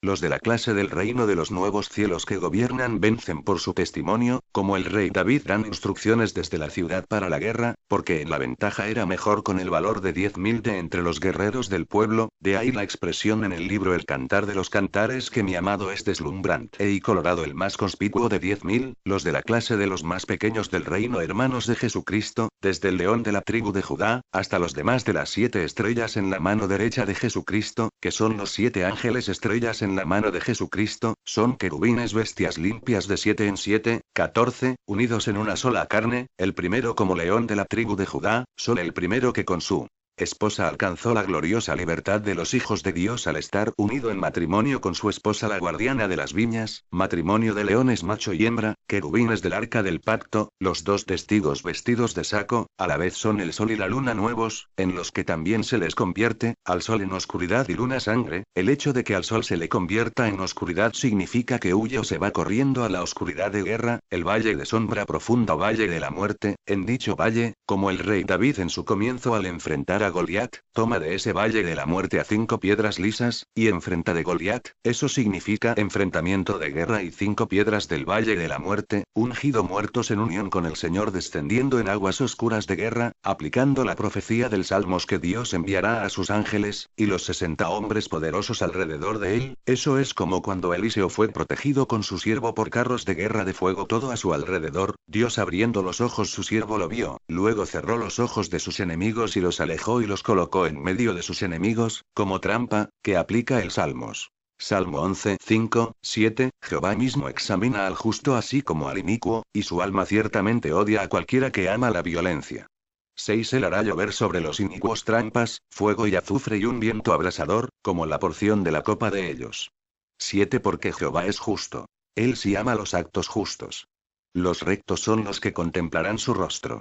Los de la clase del reino de los nuevos cielos que gobiernan vencen por su testimonio, como el rey David dan instrucciones desde la ciudad para la guerra, porque en la ventaja era mejor con el valor de 10.000 de entre los guerreros del pueblo, de ahí la expresión en el libro El Cantar de los Cantares que mi amado es deslumbrante y colorado el más conspicuo de 10.000, los de la clase de los más pequeños del reino hermanos de Jesucristo, desde el león de la tribu de Judá, hasta los demás de las 7 estrellas en la mano derecha de Jesucristo, que son los 7 ángeles estrellas en la mano de Jesucristo, son querubines bestias limpias de 7 en 7, 14, unidos en una sola carne, el primero como león de la tribu de Judá, son el primero que con su esposa alcanzó la gloriosa libertad de los hijos de Dios al estar unido en matrimonio con su esposa la guardiana de las viñas, matrimonio de leones macho y hembra, querubines del arca del pacto, los 2 testigos vestidos de saco, a la vez son el sol y la luna nuevos, en los que también se les convierte, al sol en oscuridad y luna sangre. El hecho de que al sol se le convierta en oscuridad significa que huye o se va corriendo a la oscuridad de guerra, el valle de sombra profunda o valle de la muerte. En dicho valle, como el rey David en su comienzo al enfrentar a Goliat, toma de ese valle de la muerte a 5 piedras lisas, y enfrenta de Goliat, eso significa enfrentamiento de guerra, y 5 piedras del valle de la muerte, ungido muertos en unión con el Señor descendiendo en aguas oscuras de guerra, aplicando la profecía del Salmos que Dios enviará a sus ángeles, y los 60 hombres poderosos alrededor de él. Eso es como cuando Eliseo fue protegido con su siervo por carros de guerra de fuego todo a su alrededor, Dios abriendo los ojos su siervo lo vio, luego cerró los ojos de sus enemigos y los alejó y los colocó en medio de sus enemigos, como trampa, que aplica el Salmos. Salmo 11, 5, 7, Jehová mismo examina al justo así como al inicuo, y su alma ciertamente odia a cualquiera que ama la violencia. 6 Él hará llover sobre los inicuos trampas, fuego y azufre y un viento abrasador, como la porción de la copa de ellos. 7 Porque Jehová es justo. Él sí ama los actos justos. Los rectos son los que contemplarán su rostro.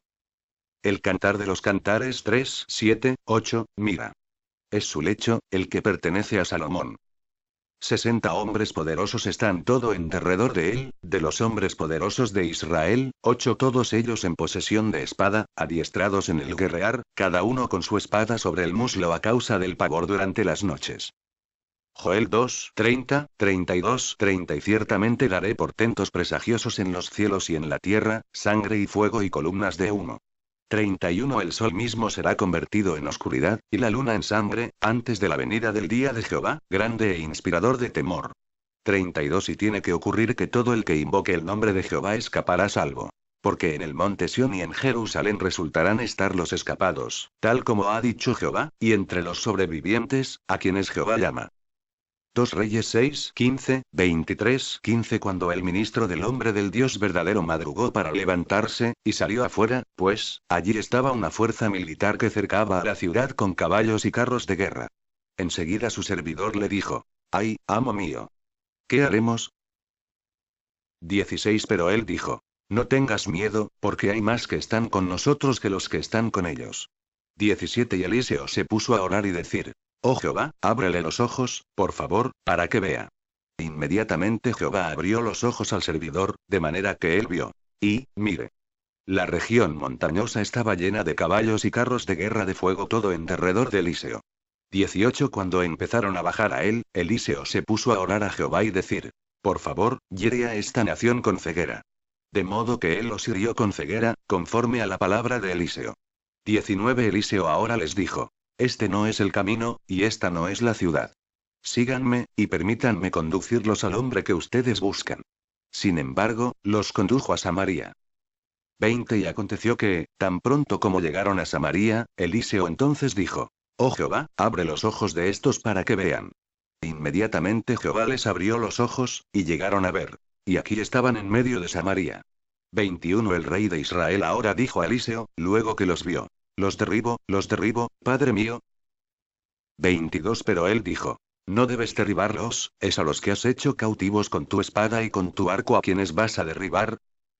El Cantar de los Cantares 3, 7, 8, mira. Es su lecho, el que pertenece a Salomón. 60 hombres poderosos están todo en derredor de él, de los hombres poderosos de Israel, 8 todos ellos en posesión de espada, adiestrados en el guerrear, cada uno con su espada sobre el muslo a causa del pavor durante las noches. Joel 2, 30, 32, 30 Y ciertamente daré portentos presagiosos en los cielos y en la tierra, sangre y fuego y columnas de humo. 31 El sol mismo será convertido en oscuridad, y la luna en sangre, antes de la venida del día de Jehová, grande e inspirador de temor. 32 Y tiene que ocurrir que todo el que invoque el nombre de Jehová escapará salvo. Porque en el monte Sión y en Jerusalén resultarán estar los escapados, tal como ha dicho Jehová, y entre los sobrevivientes, a quienes Jehová llama. 2 Reyes 6, 15, 23, 15 Cuando el ministro del hombre del Dios verdadero madrugó para levantarse, y salió afuera, pues, allí estaba una fuerza militar que cercaba a la ciudad con caballos y carros de guerra. Enseguida su servidor le dijo: ¡Ay, amo mío! ¿Qué haremos? 16 Pero él dijo: No tengas miedo, porque hay más que están con nosotros que los que están con ellos. 17 Y Eliseo se puso a orar y decir: Oh Jehová, ábrele los ojos, por favor, para que vea. Inmediatamente Jehová abrió los ojos al servidor, de manera que él vio. Y, mire. La región montañosa estaba llena de caballos y carros de guerra de fuego todo en derredor de Eliseo. 18 Cuando empezaron a bajar a él, Eliseo se puso a orar a Jehová y decir: Por favor, hiere a esta nación con ceguera. De modo que él los hirió con ceguera, conforme a la palabra de Eliseo. 19 Eliseo ahora les dijo: Este no es el camino, y esta no es la ciudad. Síganme, y permítanme conducirlos al hombre que ustedes buscan. Sin embargo, los condujo a Samaria. 20 Y aconteció que, tan pronto como llegaron a Samaria, Eliseo entonces dijo: Oh Jehová, abre los ojos de estos para que vean. Inmediatamente Jehová les abrió los ojos, y llegaron a ver. Y aquí estaban en medio de Samaria. 21 El rey de Israel ahora dijo a Eliseo, luego que los vio: los derribo, padre mío. 22 Pero él dijo: No debes derribarlos, es a los que has hecho cautivos con tu espada y con tu arco a quienes vas a derribar.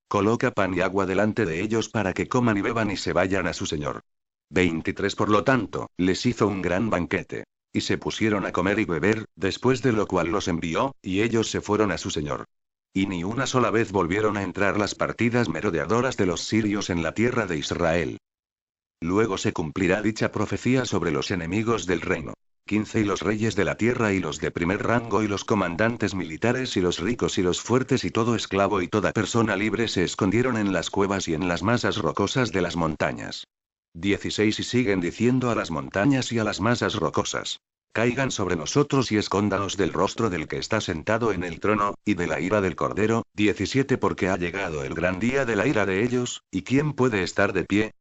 Coloca pan y agua delante de ellos para que coman y beban y se vayan a su señor. 23 Por lo tanto, les hizo un gran banquete. Y se pusieron a comer y beber, después de lo cual los envió, y ellos se fueron a su señor. Y ni una sola vez volvieron a entrar las partidas merodeadoras de los sirios en la tierra de Israel. Luego se cumplirá dicha profecía sobre los enemigos del reino. 15 Y los reyes de la tierra y los de primer rango y los comandantes militares y los ricos y los fuertes y todo esclavo y toda persona libre se escondieron en las cuevas y en las masas rocosas de las montañas. 16 Y siguen diciendo a las montañas y a las masas rocosas: caigan sobre nosotros y escóndanos del rostro del que está sentado en el trono, y de la ira del Cordero. 17 Porque ha llegado el gran día de la ira de ellos, ¿y quién puede estar de pie?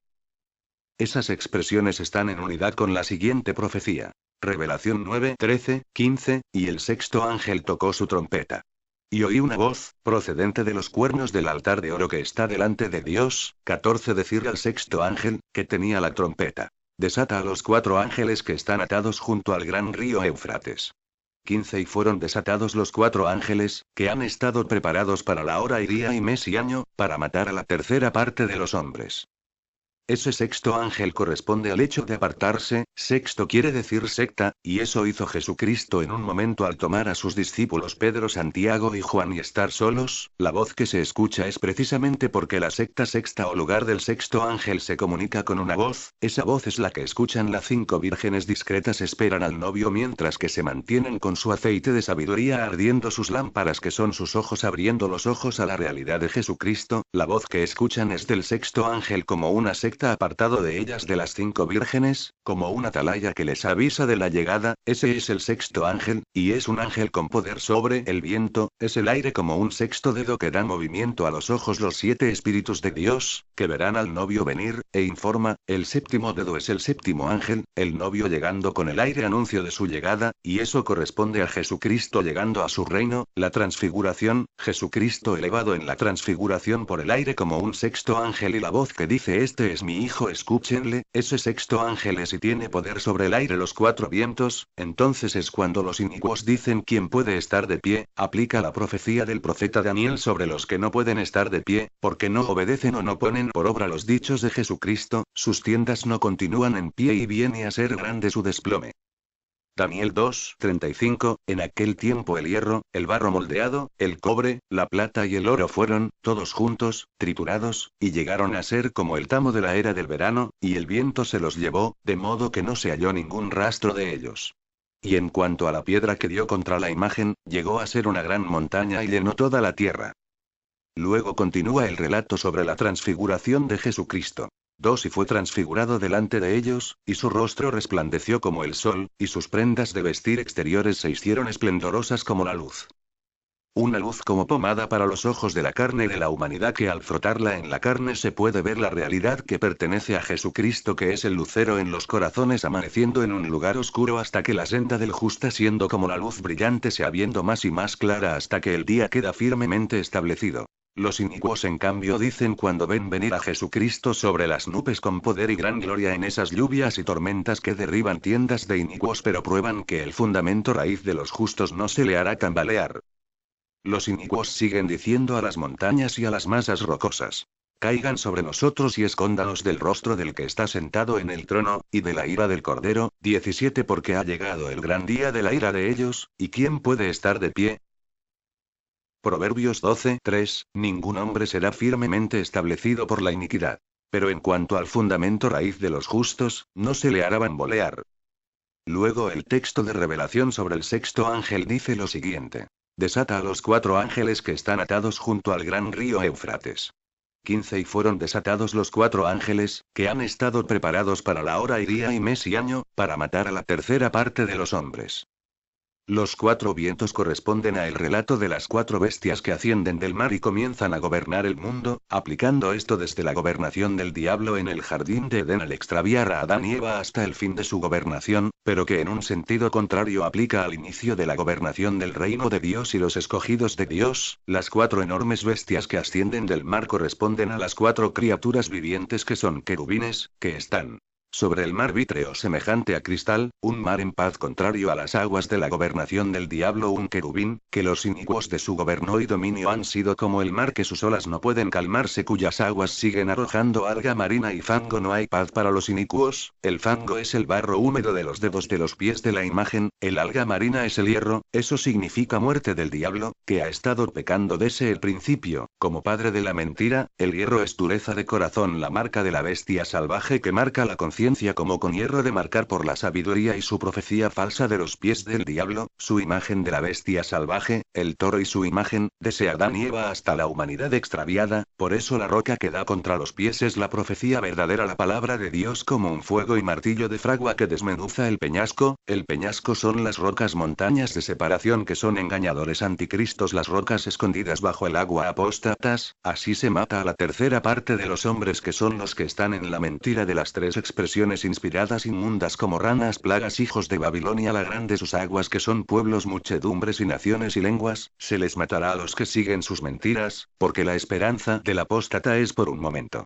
Esas expresiones están en unidad con la siguiente profecía. Revelación 9, 13, 15, y el sexto ángel tocó su trompeta. Y oí una voz, procedente de los cuernos del altar de oro que está delante de Dios, 14 decir al sexto ángel, que tenía la trompeta: desata a los 4 ángeles que están atados junto al gran río Éufrates. 15 Y fueron desatados los 4 ángeles, que han estado preparados para la hora y día y mes y año, para matar a la tercera parte de los hombres. Ese sexto ángel corresponde al hecho de apartarse. Sexto quiere decir secta, y eso hizo Jesucristo en un momento al tomar a sus discípulos Pedro, Santiago y Juan y estar solos. La voz que se escucha es precisamente porque la secta sexta o lugar del sexto ángel se comunica con una voz. Esa voz es la que escuchan las 5 vírgenes discretas. Esperan al novio mientras que se mantienen con su aceite de sabiduría ardiendo sus lámparas, que son sus ojos, abriendo los ojos a la realidad de Jesucristo. La voz que escuchan es del sexto ángel como una secta apartado de ellas, de las 5 vírgenes, como una atalaya que les avisa de la llegada. Ese es el sexto ángel, y es un ángel con poder sobre el viento. Es el aire como un sexto dedo que da movimiento a los ojos, los 7 espíritus de Dios, que verán al novio venir, e informa. El séptimo dedo es el séptimo ángel, el novio llegando con el aire, anuncio de su llegada, y eso corresponde a Jesucristo llegando a su reino. La transfiguración, Jesucristo elevado en la transfiguración por el aire como un sexto ángel, y la voz que dice: este es mi hijo, escúchenle. Ese sexto ángel es y tiene poder sobre el aire, los 4 vientos. Entonces es cuando los inicuos dicen: ¿quién puede estar de pie? Aplica la profecía del profeta Daniel sobre los que no pueden estar de pie, porque no obedecen o no ponen por obra los dichos de Jesucristo. Sus tiendas no continúan en pie y viene a ser grande su desplome. Daniel 2:35, en aquel tiempo el hierro, el barro moldeado, el cobre, la plata y el oro fueron, todos juntos, triturados, y llegaron a ser como el tamo de la era del verano, y el viento se los llevó, de modo que no se halló ningún rastro de ellos. Y en cuanto a la piedra que dio contra la imagen, llegó a ser una gran montaña y llenó toda la tierra. Luego continúa el relato sobre la transfiguración de Jesucristo. 2 Y fue transfigurado delante de ellos, y su rostro resplandeció como el sol, y sus prendas de vestir exteriores se hicieron esplendorosas como la luz. Una luz como pomada para los ojos de la carne de la humanidad, que al frotarla en la carne se puede ver la realidad que pertenece a Jesucristo, que es el lucero en los corazones, amaneciendo en un lugar oscuro hasta que la senda del justo, siendo como la luz brillante, se habiendo más y más clara hasta que el día queda firmemente establecido. Los inicuos en cambio dicen cuando ven venir a Jesucristo sobre las nubes con poder y gran gloria en esas lluvias y tormentas que derriban tiendas de inicuos, pero prueban que el fundamento raíz de los justos no se le hará tambalear. Los inicuos siguen diciendo a las montañas y a las masas rocosas: caigan sobre nosotros y escóndanos del rostro del que está sentado en el trono, y de la ira del Cordero. 17 Porque ha llegado el gran día de la ira de ellos, ¿y quién puede estar de pie? Proverbios 12:3, ningún hombre será firmemente establecido por la iniquidad. Pero en cuanto al fundamento raíz de los justos, no se le hará bambolear. Luego el texto de revelación sobre el sexto ángel dice lo siguiente: desata a los 4 ángeles que están atados junto al gran río Éufrates. 15 Y fueron desatados los 4 ángeles, que han estado preparados para la hora y día y mes y año, para matar a la tercera parte de los hombres. Los 4 vientos corresponden a el relato de las 4 bestias que ascienden del mar y comienzan a gobernar el mundo, aplicando esto desde la gobernación del diablo en el jardín de Edén al extraviar a Adán y Eva hasta el fin de su gobernación, pero que en un sentido contrario aplica al inicio de la gobernación del reino de Dios y los escogidos de Dios. Las 4 enormes bestias que ascienden del mar corresponden a las 4 criaturas vivientes que son querubines, que están sobre el mar vítreo semejante a cristal, un mar en paz contrario a las aguas de la gobernación del diablo, un querubín, que los inicuos de su gobierno y dominio han sido como el mar que sus olas no pueden calmarse, cuyas aguas siguen arrojando alga marina y fango. No hay paz para los inicuos. El fango es el barro húmedo de los dedos de los pies de la imagen, el alga marina es el hierro. Eso significa muerte del diablo, que ha estado pecando desde el principio, como padre de la mentira. El hierro es dureza de corazón, la marca de la bestia salvaje que marca la conciencia ciencia como con hierro de marcar por la sabiduría y su profecía falsa de los pies del diablo, su imagen de la bestia salvaje, el toro y su imagen, desde Adán y Eva hasta la humanidad extraviada, por eso la roca que da contra los pies es la profecía verdadera, la palabra de Dios como un fuego y martillo de fragua que desmenuza el peñasco son las rocas montañas de separación que son engañadores anticristos, las rocas escondidas bajo el agua apóstatas, así se mata a la tercera parte de los hombres que son los que están en la mentira de las tres expresiones inspiradas inmundas como ranas plagas hijos de Babilonia la grande sus aguas que son pueblos muchedumbres y naciones y lenguas, se les matará a los que siguen sus mentiras, porque la esperanza del apóstata es por un momento.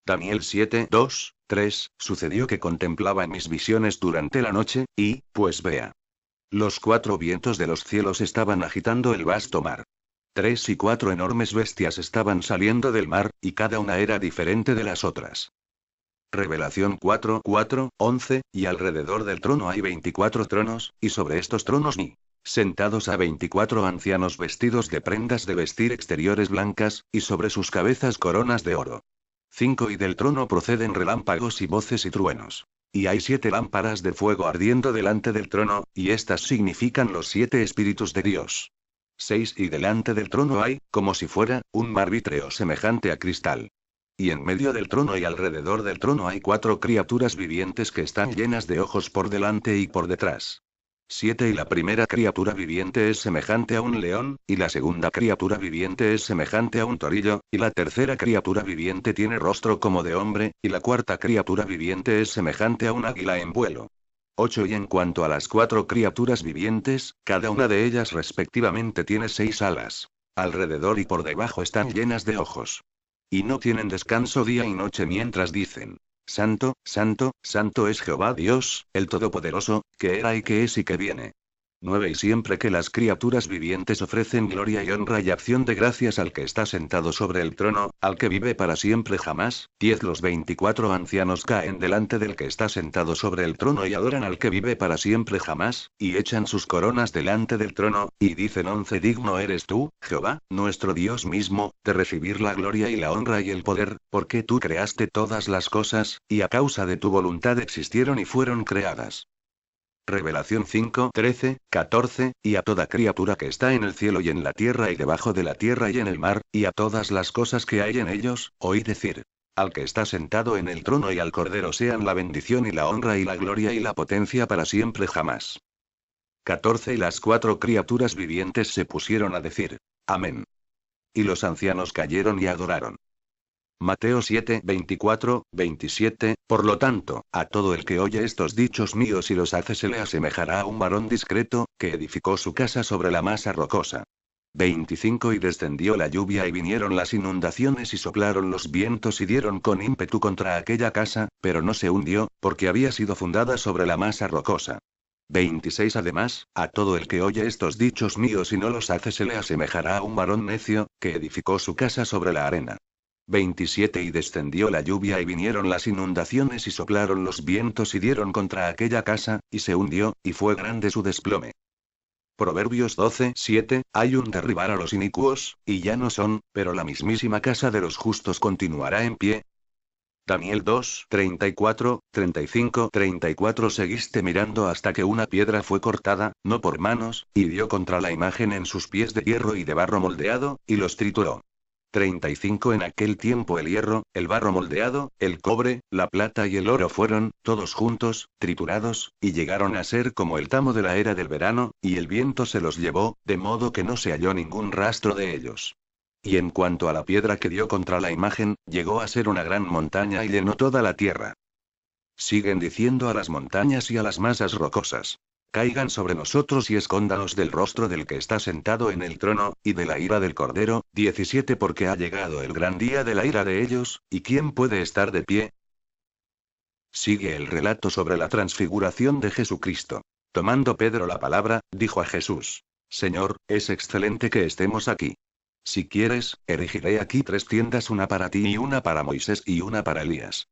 Daniel 7, 2, 3, sucedió que contemplaba en mis visiones durante la noche, y, pues vea. Los cuatro vientos de los cielos estaban agitando el vasto mar. 3 y 4 enormes bestias estaban saliendo del mar, y cada una era diferente de las otras. Revelación 4, 4, 11, y alrededor del trono hay 24 tronos, y sobre estos tronos sentados a 24 ancianos vestidos de prendas de vestir exteriores blancas, y sobre sus cabezas coronas de oro. 5 y del trono proceden relámpagos y voces y truenos. Y hay 7 lámparas de fuego ardiendo delante del trono, y estas significan los 7 espíritus de Dios. 6 y delante del trono hay, como si fuera, un mar vítreo semejante a cristal. Y en medio del trono y alrededor del trono hay 4 criaturas vivientes que están llenas de ojos por delante y por detrás. 7 y la primera criatura viviente es semejante a un león, y la segunda criatura viviente es semejante a un torillo, y la tercera criatura viviente tiene rostro como de hombre, y la cuarta criatura viviente es semejante a un águila en vuelo. 8 y en cuanto a las 4 criaturas vivientes, cada una de ellas respectivamente tiene 6 alas. Alrededor y por debajo están llenas de ojos. Y no tienen descanso día y noche mientras dicen: Santo, Santo, Santo es Jehová Dios, el Todopoderoso, que era y que es y que viene. 9 y siempre que las criaturas vivientes ofrecen gloria y honra y acción de gracias al que está sentado sobre el trono, al que vive para siempre jamás, 10 los 24 ancianos caen delante del que está sentado sobre el trono y adoran al que vive para siempre jamás, y echan sus coronas delante del trono, y dicen 11 digno eres tú, Jehová, nuestro Dios mismo, de recibir la gloria y la honra y el poder, porque tú creaste todas las cosas, y a causa de tu voluntad existieron y fueron creadas. Revelación 5, 13, 14, y a toda criatura que está en el cielo y en la tierra y debajo de la tierra y en el mar, y a todas las cosas que hay en ellos, oí decir: al que está sentado en el trono y al Cordero sean la bendición y la honra y la gloria y la potencia para siempre jamás. 14 y las 4 criaturas vivientes se pusieron a decir: Amén. Y los ancianos cayeron y adoraron. Mateo 7, 24, 27, por lo tanto, a todo el que oye estos dichos míos y los hace se le asemejará a un varón discreto, que edificó su casa sobre la masa rocosa. 25 y descendió la lluvia y vinieron las inundaciones y soplaron los vientos y dieron con ímpetu contra aquella casa, pero no se hundió, porque había sido fundada sobre la masa rocosa. 26 además, a todo el que oye estos dichos míos y no los hace se le asemejará a un varón necio, que edificó su casa sobre la arena. 27 y descendió la lluvia y vinieron las inundaciones y soplaron los vientos y dieron contra aquella casa, y se hundió, y fue grande su desplome. Proverbios 12, 7, hay un derribar a los inicuos, y ya no son, pero la mismísima casa de los justos continuará en pie. Daniel 2, 34, 35, 34 seguiste mirando hasta que una piedra fue cortada, no por manos, y dio contra la imagen en sus pies de hierro y de barro moldeado, y los trituró. 35 En aquel tiempo el hierro, el barro moldeado, el cobre, la plata y el oro fueron, todos juntos, triturados, y llegaron a ser como el tamo de la era del verano, y el viento se los llevó, de modo que no se halló ningún rastro de ellos. Y en cuanto a la piedra que dio contra la imagen, llegó a ser una gran montaña y llenó toda la tierra. Siguen diciendo a las montañas y a las masas rocosas: caigan sobre nosotros y escóndanos del rostro del que está sentado en el trono, y de la ira del Cordero. 17 Porque ha llegado el gran día de la ira de ellos, ¿y quién puede estar de pie? Sigue el relato sobre la transfiguración de Jesucristo. Tomando Pedro la palabra, dijo a Jesús: Señor, es excelente que estemos aquí. Si quieres, erigiré aquí 3 tiendas, una para ti y una para Moisés y una para Elías.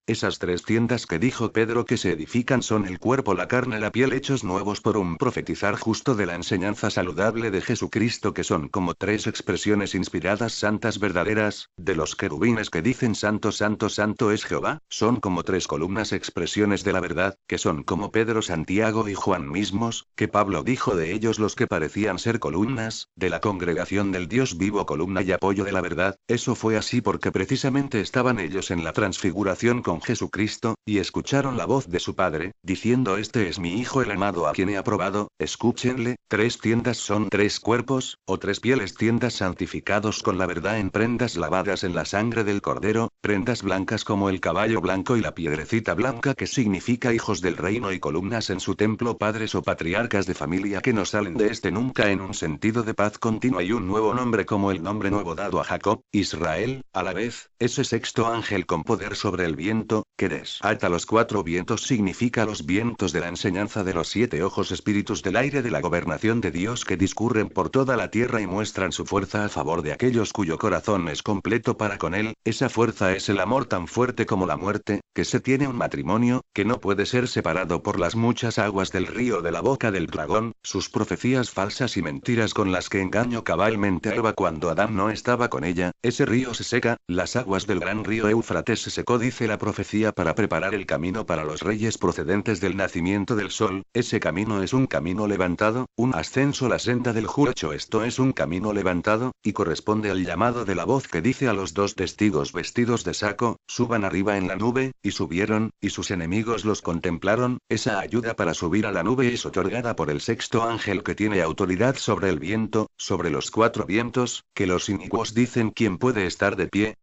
Esas 3 tiendas que dijo Pedro que se edifican son el cuerpo, la carne, la piel, hechos nuevos por un profetizar justo de la enseñanza saludable de Jesucristo, que son como 3 expresiones inspiradas santas verdaderas, de los querubines que dicen santo, santo, santo es Jehová, son como 3 columnas expresiones de la verdad, que son como Pedro, Santiago y Juan mismos, que Pablo dijo de ellos los que parecían ser columnas, de la congregación del Dios vivo, columna y apoyo de la verdad. Eso fue así porque precisamente estaban ellos en la transfiguración con Jesucristo, y escucharon la voz de su Padre, diciendo: este es mi Hijo el amado a quien he aprobado, escúchenle. 3 tiendas son 3 cuerpos, o 3 pieles, tiendas santificados con la verdad en prendas lavadas en la sangre del Cordero, prendas blancas como el caballo blanco y la piedrecita blanca que significa hijos del reino, y columnas en su templo, padres o patriarcas de familia que no salen de este nunca, en un sentido de paz continua, y un nuevo nombre como el nombre nuevo dado a Jacob, Israel, a la vez. Ese sexto ángel con poder sobre el viento, que desata los 4 vientos, significa los vientos de la enseñanza de los 7 ojos, espíritus del aire de la gobernación de Dios que discurren por toda la tierra y muestran su fuerza a favor de aquellos cuyo corazón es completo para con él. Esa fuerza es el amor tan fuerte como la muerte, que se tiene un matrimonio, que no puede ser separado por las muchas aguas del río de la boca del dragón, sus profecías falsas y mentiras con las que engañó cabalmente a Eva cuando Adán no estaba con ella. Ese río se seca, las aguas del gran río Éufrates se secó, dice la profecía, para preparar el camino para los reyes procedentes del nacimiento del sol. Ese camino es un camino levantado, un ascenso, la senda del juicio. Esto es un camino levantado, y corresponde al llamado de la voz que dice a los 2 testigos vestidos de saco: suban arriba en la nube, y subieron, y sus enemigos los contemplaron. Esa ayuda para subir a la nube es otorgada por el sexto ángel, que tiene autoridad sobre el viento, sobre los 4 vientos, que los inicuos dicen: ¿quién puede estar de pie?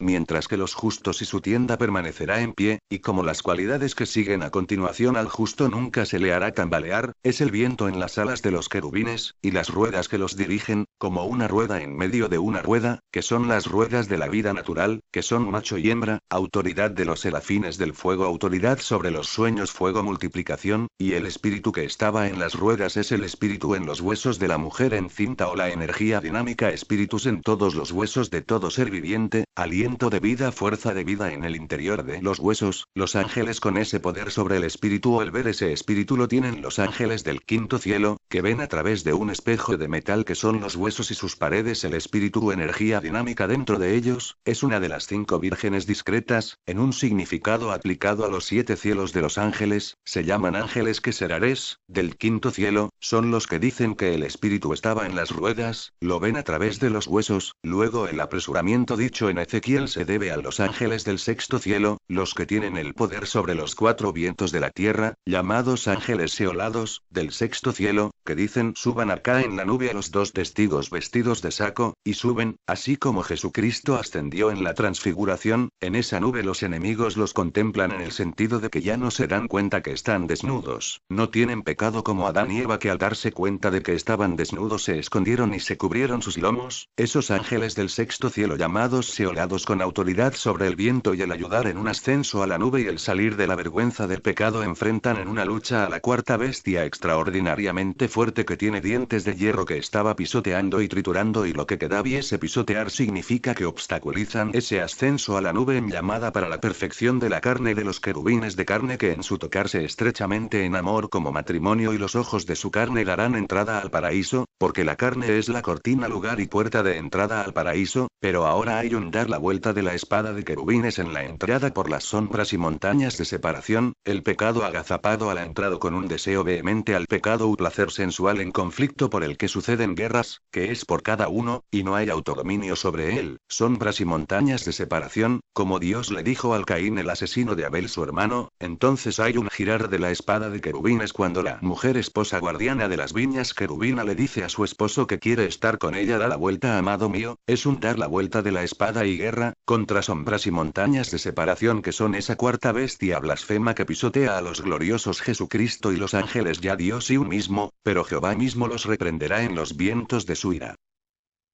Mientras que los justos, y su tienda permanecerá en pie, y como las cualidades que siguen a continuación al justo nunca se le hará tambalear, es el viento en las alas de los querubines, y las ruedas que los dirigen, como una rueda en medio de una rueda, que son las ruedas de la vida natural, que son macho y hembra, autoridad de los serafines del fuego, autoridad sobre los sueños, fuego, multiplicación, y el espíritu que estaba en las ruedas es el espíritu en los huesos de la mujer encinta, o la energía dinámica, espíritus en todos los huesos de todo ser viviente, aliento de vida, fuerza de vida en el interior de los huesos. Los ángeles con ese poder sobre el espíritu, o el ver ese espíritu, lo tienen los ángeles del quinto cielo, que ven a través de un espejo de metal que son los huesos y sus paredes el espíritu o energía dinámica dentro de ellos. Es una de las 5 vírgenes discretas, en un significado aplicado a los 7 cielos de los ángeles. Se llaman ángeles que serares, del quinto cielo, son los que dicen que el espíritu estaba en las ruedas, lo ven a través de los huesos. Luego el apresuramiento dicho en Ezequiel se debe a los ángeles del sexto cielo, los que tienen el poder sobre los 4 vientos de la tierra, llamados ángeles seolados, del sexto cielo, que dicen: suban acá en la nube a los 2 testigos vestidos de saco, y suben. Así como Jesucristo ascendió en la transfiguración, en esa nube los enemigos los contemplan, en el sentido de que ya no se dan cuenta que están desnudos, no tienen pecado como Adán y Eva, que al darse cuenta de que estaban desnudos se escondieron y se cubrieron sus lomos. Esos ángeles del sexto cielo, llamados seolados, con autoridad sobre el viento y el ayudar en un ascenso a la nube y el salir de la vergüenza del pecado, enfrentan en una lucha a la 4ª bestia extraordinariamente fuerte que tiene dientes de hierro, que estaba pisoteando y triturando, y lo que queda viese pisotear significa que obstaculizan ese ascenso a la nube en llamada para la perfección de la carne de los querubines de carne, que en su tocarse estrechamente en amor como matrimonio, y los ojos de su carne darán entrada al paraíso, porque la carne es la cortina, lugar y puerta de entrada al paraíso. Pero ahora hay un dar la vuelta de la espada de querubines en la entrada por las sombras y montañas de separación, el pecado agazapado a la entrada con un deseo vehemente al pecado, un placer sensual en conflicto por el que suceden guerras, que es por cada uno, y no hay autodominio sobre él, sombras y montañas de separación, como Dios le dijo al Caín, el asesino de Abel su hermano. Entonces hay un girar de la espada de querubines cuando la mujer esposa guardiana de las viñas querubina le dice a su esposo que quiere estar con ella: da la vuelta, amado mío. Es un dar la vuelta de la espada y guerra, contra sombras y montañas de separación, que son esa 4ª bestia blasfema que pisotea a los gloriosos Jesucristo y los ángeles, ya Dios y un mismo, pero Jehová mismo los reprenderá en los vientos de su ira.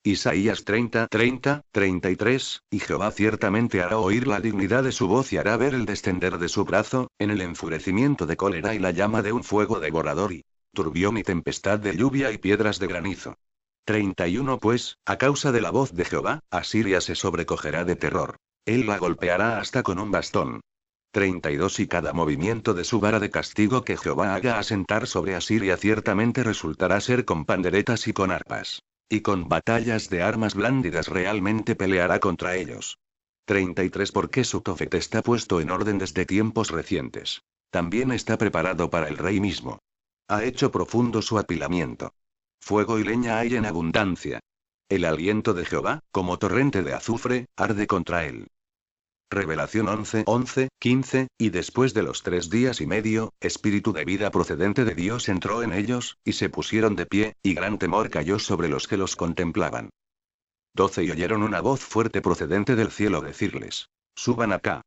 Isaías 30:33, y Jehová ciertamente hará oír la dignidad de su voz y hará ver el descender de su brazo, en el enfurecimiento de cólera y la llama de un fuego devorador, y turbión y tempestad de lluvia y piedras de granizo. 31 Pues, a causa de la voz de Jehová, Asiria se sobrecogerá de terror. Él la golpeará hasta con un bastón. 32 Y cada movimiento de su vara de castigo que Jehová haga asentar sobre Asiria ciertamente resultará ser con panderetas y con arpas. Y con batallas de armas blándidas realmente peleará contra ellos. 33 Porque su Tofet está puesto en orden desde tiempos recientes. También está preparado para el rey mismo. Ha hecho profundo su apilamiento. Fuego y leña hay en abundancia. El aliento de Jehová, como torrente de azufre, arde contra él. Revelación 11:15, y después de los 3 días y medio, espíritu de vida procedente de Dios entró en ellos, y se pusieron de pie, y gran temor cayó sobre los que los contemplaban. 12 Y oyeron una voz fuerte procedente del cielo decirles: suban acá.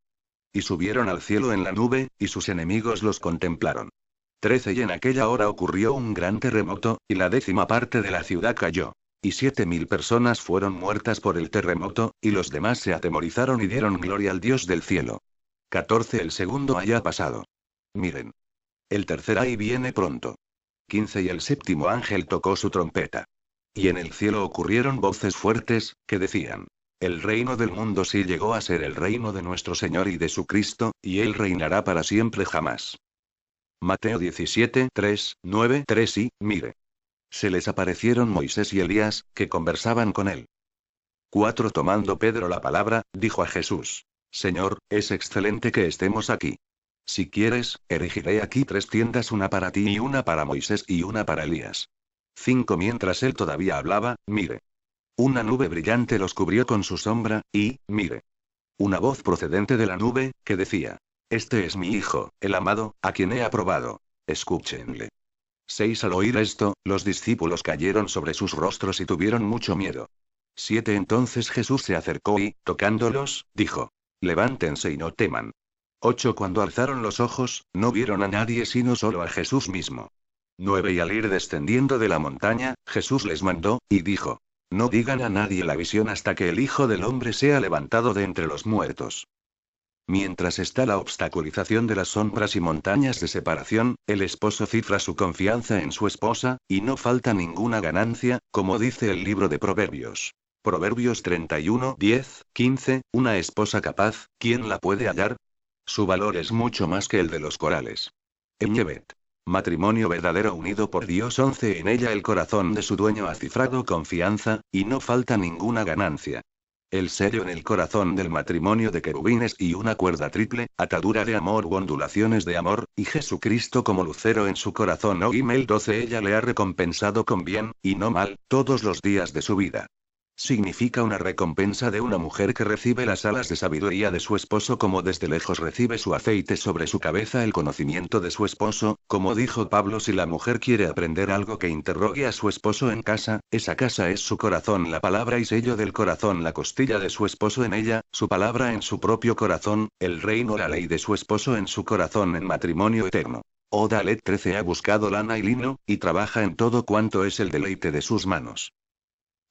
Y subieron al cielo en la nube, y sus enemigos los contemplaron. 13 Y en aquella hora ocurrió un gran terremoto, y la 10ª parte de la ciudad cayó. Y 7000 personas fueron muertas por el terremoto, y los demás se atemorizaron y dieron gloria al Dios del cielo. 14 El segundo haya pasado. Miren. El tercer ay viene pronto. 15 Y el séptimo ángel tocó su trompeta. Y en el cielo ocurrieron voces fuertes, que decían: el reino del mundo sí llegó a ser el reino de nuestro Señor y de su Cristo, y él reinará para siempre jamás. Mateo 17:3-9 Y, mire. Se les aparecieron Moisés y Elías, que conversaban con él. 4 Tomando Pedro la palabra, dijo a Jesús: Señor, es excelente que estemos aquí. Si quieres, erigiré aquí 3 tiendas, una para ti y una para Moisés y una para Elías. 5 Mientras él todavía hablaba, mire. Una nube brillante los cubrió con su sombra, y, mire. Una voz procedente de la nube, que decía: este es mi Hijo, el amado, a quien he aprobado. Escúchenle. 6 Al oír esto, los discípulos cayeron sobre sus rostros y tuvieron mucho miedo. 7 Entonces Jesús se acercó y, tocándolos, dijo: levántense y no teman. 8 Cuando alzaron los ojos, no vieron a nadie sino solo a Jesús mismo. 9 Y al ir descendiendo de la montaña, Jesús les mandó, y dijo: no digan a nadie la visión hasta que el Hijo del Hombre sea levantado de entre los muertos. Mientras está la obstaculización de las sombras y montañas de separación, el esposo cifra su confianza en su esposa, y no falta ninguna ganancia, como dice el libro de Proverbios. Proverbios 31:10-15, una esposa capaz, ¿quién la puede hallar? Su valor es mucho más que el de los corales. Eñebet. Matrimonio verdadero unido por Dios. 11 En ella el corazón de su dueño ha cifrado confianza, y no falta ninguna ganancia. El sello en el corazón del matrimonio de querubines y una cuerda triple, atadura de amor u ondulaciones de amor, y Jesucristo como lucero en su corazón. Email 12 Ella le ha recompensado con bien, y no mal, todos los días de su vida. Significa una recompensa de una mujer que recibe las alas de sabiduría de su esposo, como desde lejos recibe su aceite sobre su cabeza el conocimiento de su esposo, como dijo Pablo: si la mujer quiere aprender algo, que interrogue a su esposo en casa, esa casa es su corazón, la palabra y sello del corazón, la costilla de su esposo en ella, su palabra en su propio corazón, el reino, la ley de su esposo en su corazón, en matrimonio eterno. Dalet 13 Ha buscado lana y lino, y trabaja en todo cuanto es el deleite de sus manos.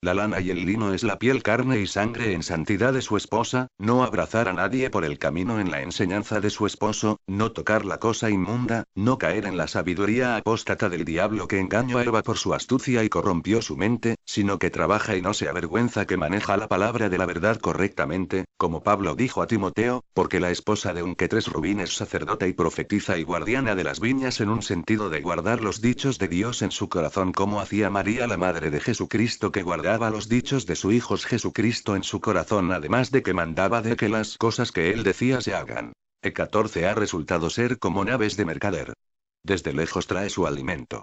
La lana y el lino es la piel, carne y sangre en santidad de su esposa, no abrazar a nadie por el camino en la enseñanza de su esposo, no tocar la cosa inmunda, no caer en la sabiduría apóstata del diablo que engañó a Eva por su astucia y corrompió su mente, sino que trabaja y no se avergüenza, que maneja la palabra de la verdad correctamente, como Pablo dijo a Timoteo, porque la esposa de un Ketres Rubín es sacerdota y profetiza y guardiana de las viñas, en un sentido de guardar los dichos de Dios en su corazón, como hacía María la madre de Jesucristo, que guardaba los dichos de su Hijo Jesucristo en su corazón, además de que mandaba de que las cosas que él decía se hagan. 14 Ha resultado ser como naves de mercader. Desde lejos trae su alimento.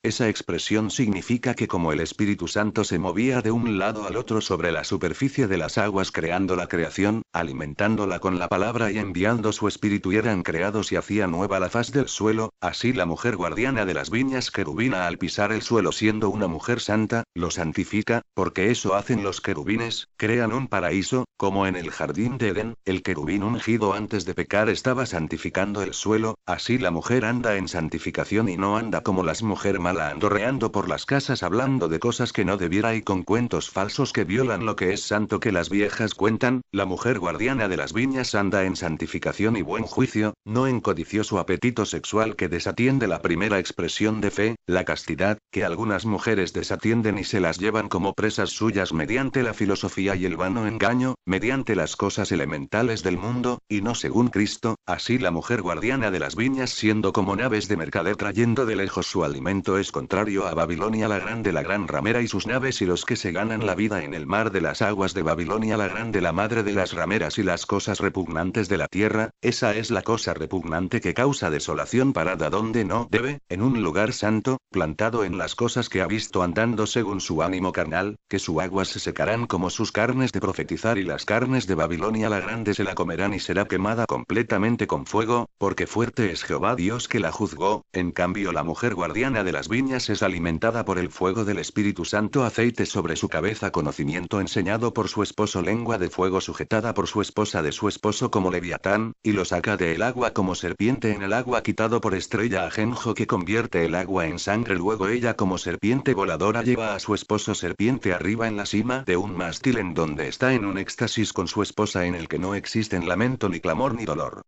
Esa expresión significa que como el Espíritu Santo se movía de un lado al otro sobre la superficie de las aguas creando la creación, alimentándola con la palabra y enviando su Espíritu, y eran creados y hacía nueva la faz del suelo, así la mujer guardiana de las viñas querubina, al pisar el suelo siendo una mujer santa, lo santifica, porque eso hacen los querubines, crean un paraíso, como en el jardín de Edén, el querubín ungido antes de pecar estaba santificando el suelo, así la mujer anda en santificación y no anda como las mujeres mala andorreando por las casas hablando de cosas que no debiera y con cuentos falsos que violan lo que es santo que las viejas cuentan, la mujer guardiana de las viñas anda en santificación y buen juicio, no en codicioso apetito sexual que desatiende la primera expresión de fe, la castidad, que algunas mujeres desatienden y se las llevan como presas suyas mediante la filosofía y el vano engaño, mediante las cosas elementales del mundo, y no según Cristo, así la mujer guardiana de las viñas siendo como naves de mercader trayendo de lejos su alimento es contrario a Babilonia la gran ramera y sus naves y los que se ganan la vida en el mar de las aguas de Babilonia la grande la madre de las rameras y las cosas repugnantes de la tierra, esa es la cosa repugnante que causa desolación parada donde no debe, en un lugar santo, plantado en las cosas que ha visto andando según su ánimo carnal, que sus aguas se secarán como sus carnes de profetizar y las carnes de Babilonia la grande se la comerán y será quemada completamente con fuego, porque fuerte es Jehová Dios que la juzgó, en cambio la mujer guardiana de las viñas es alimentada por el fuego del Espíritu Santo aceite sobre su cabeza conocimiento enseñado por su esposo lengua de fuego sujetada por su esposa de su esposo como leviatán, y lo saca del agua como serpiente en el agua quitado por estrella ajenjo que convierte el agua en sangre luego ella como serpiente voladora lleva a su esposo serpiente arriba en la cima de un mástil en donde está en un éxtasis con su esposa en el que no existen lamento ni clamor ni dolor.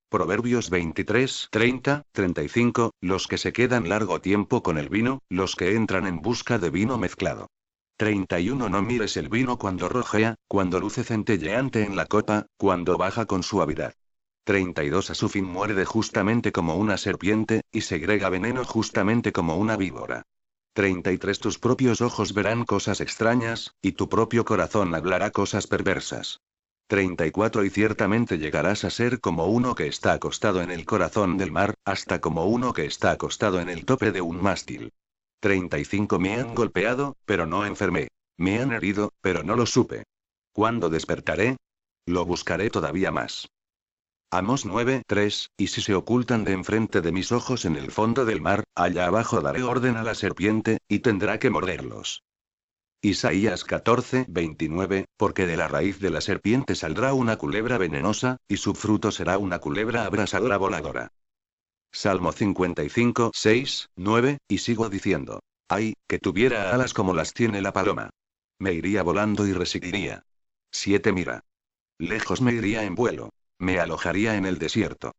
Proverbios 23, 30, 35, los que se quedan largo tiempo con el vino, los que entran en busca de vino mezclado. 31 No mires el vino cuando rojea, cuando luce centelleante en la copa, cuando baja con suavidad. 32 A su fin muerde justamente como una serpiente, y segrega veneno justamente como una víbora. 33 Tus propios ojos verán cosas extrañas, y tu propio corazón hablará cosas perversas. 34 Y ciertamente llegarás a ser como uno que está acostado en el corazón del mar, hasta como uno que está acostado en el tope de un mástil. 35 Me han golpeado, pero no enfermé. Me han herido, pero no lo supe. ¿Cuándo despertaré? Lo buscaré todavía más. Amos 9, 3, y si se ocultan de enfrente de mis ojos en el fondo del mar, allá abajo daré orden a la serpiente, y tendrá que morderlos. Isaías 14, 29, porque de la raíz de la serpiente saldrá una culebra venenosa, y su fruto será una culebra abrasadora voladora. Salmo 55, 6, 9, y sigo diciendo. Ay, que tuviera alas como las tiene la paloma. Me iría volando y residiría. 7 Mira. Lejos me iría en vuelo. Me alojaría en el desierto.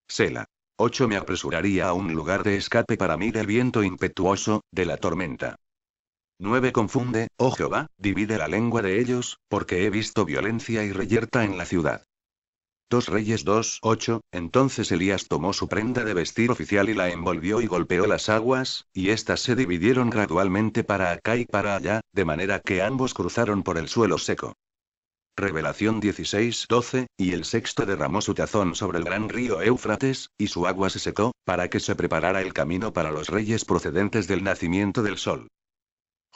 Sela. 8 Me apresuraría a un lugar de escape para mí del viento impetuoso, de la tormenta. 9 Confunde, oh Jehová, divide la lengua de ellos, porque he visto violencia y reyerta en la ciudad. 2 Reyes 2, 8, entonces Elías tomó su prenda de vestir oficial y la envolvió y golpeó las aguas, y éstas se dividieron gradualmente para acá y para allá, de manera que ambos cruzaron por el suelo seco. Revelación 16, 12, y el sexto derramó su tazón sobre el gran río Éufrates, y su agua se secó, para que se preparara el camino para los reyes procedentes del nacimiento del sol.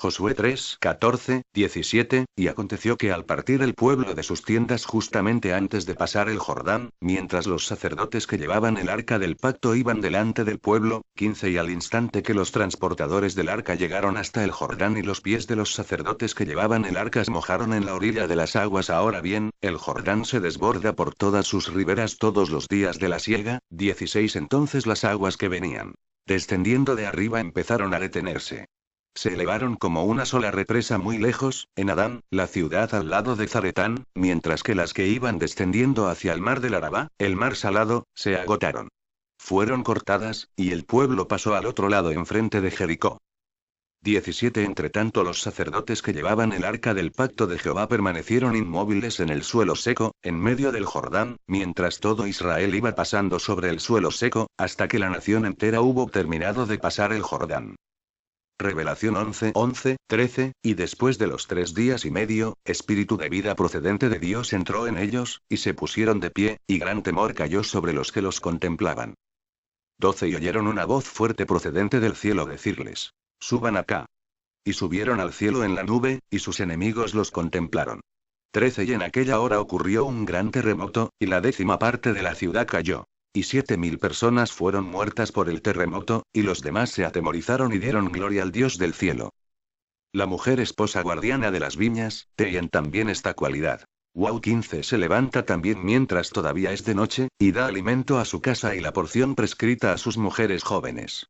Josué 3, 14, 17, y aconteció que al partir el pueblo de sus tiendas justamente antes de pasar el Jordán, mientras los sacerdotes que llevaban el arca del pacto iban delante del pueblo, 15 y al instante que los transportadores del arca llegaron hasta el Jordán y los pies de los sacerdotes que llevaban el arca se mojaron en la orilla de las aguas ahora bien, el Jordán se desborda por todas sus riberas todos los días de la siega, 16 entonces las aguas que venían descendiendo de arriba empezaron a detenerse. Se elevaron como una sola represa muy lejos, en Adán, la ciudad al lado de Zaretán, mientras que las que iban descendiendo hacia el mar del Arabá, el mar salado, se agotaron. Fueron cortadas, y el pueblo pasó al otro lado enfrente de Jericó. 17 Entretanto los sacerdotes que llevaban el arca del pacto de Jehová permanecieron inmóviles en el suelo seco, en medio del Jordán, mientras todo Israel iba pasando sobre el suelo seco, hasta que la nación entera hubo terminado de pasar el Jordán. Revelación 11, 11, 13, y después de los 3 días y medio, espíritu de vida procedente de Dios entró en ellos, y se pusieron de pie, y gran temor cayó sobre los que los contemplaban. 12 Y oyeron una voz fuerte procedente del cielo decirles: suban acá. Y subieron al cielo en la nube, y sus enemigos los contemplaron. 13 Y en aquella hora ocurrió un gran terremoto, y la 10ª parte de la ciudad cayó. Y 7.000 personas fueron muertas por el terremoto, y los demás se atemorizaron y dieron gloria al Dios del cielo. La mujer esposa guardiana de las viñas, tiene también esta cualidad. Wow 15 Se levanta también mientras todavía es de noche, y da alimento a su casa y la porción prescrita a sus mujeres jóvenes.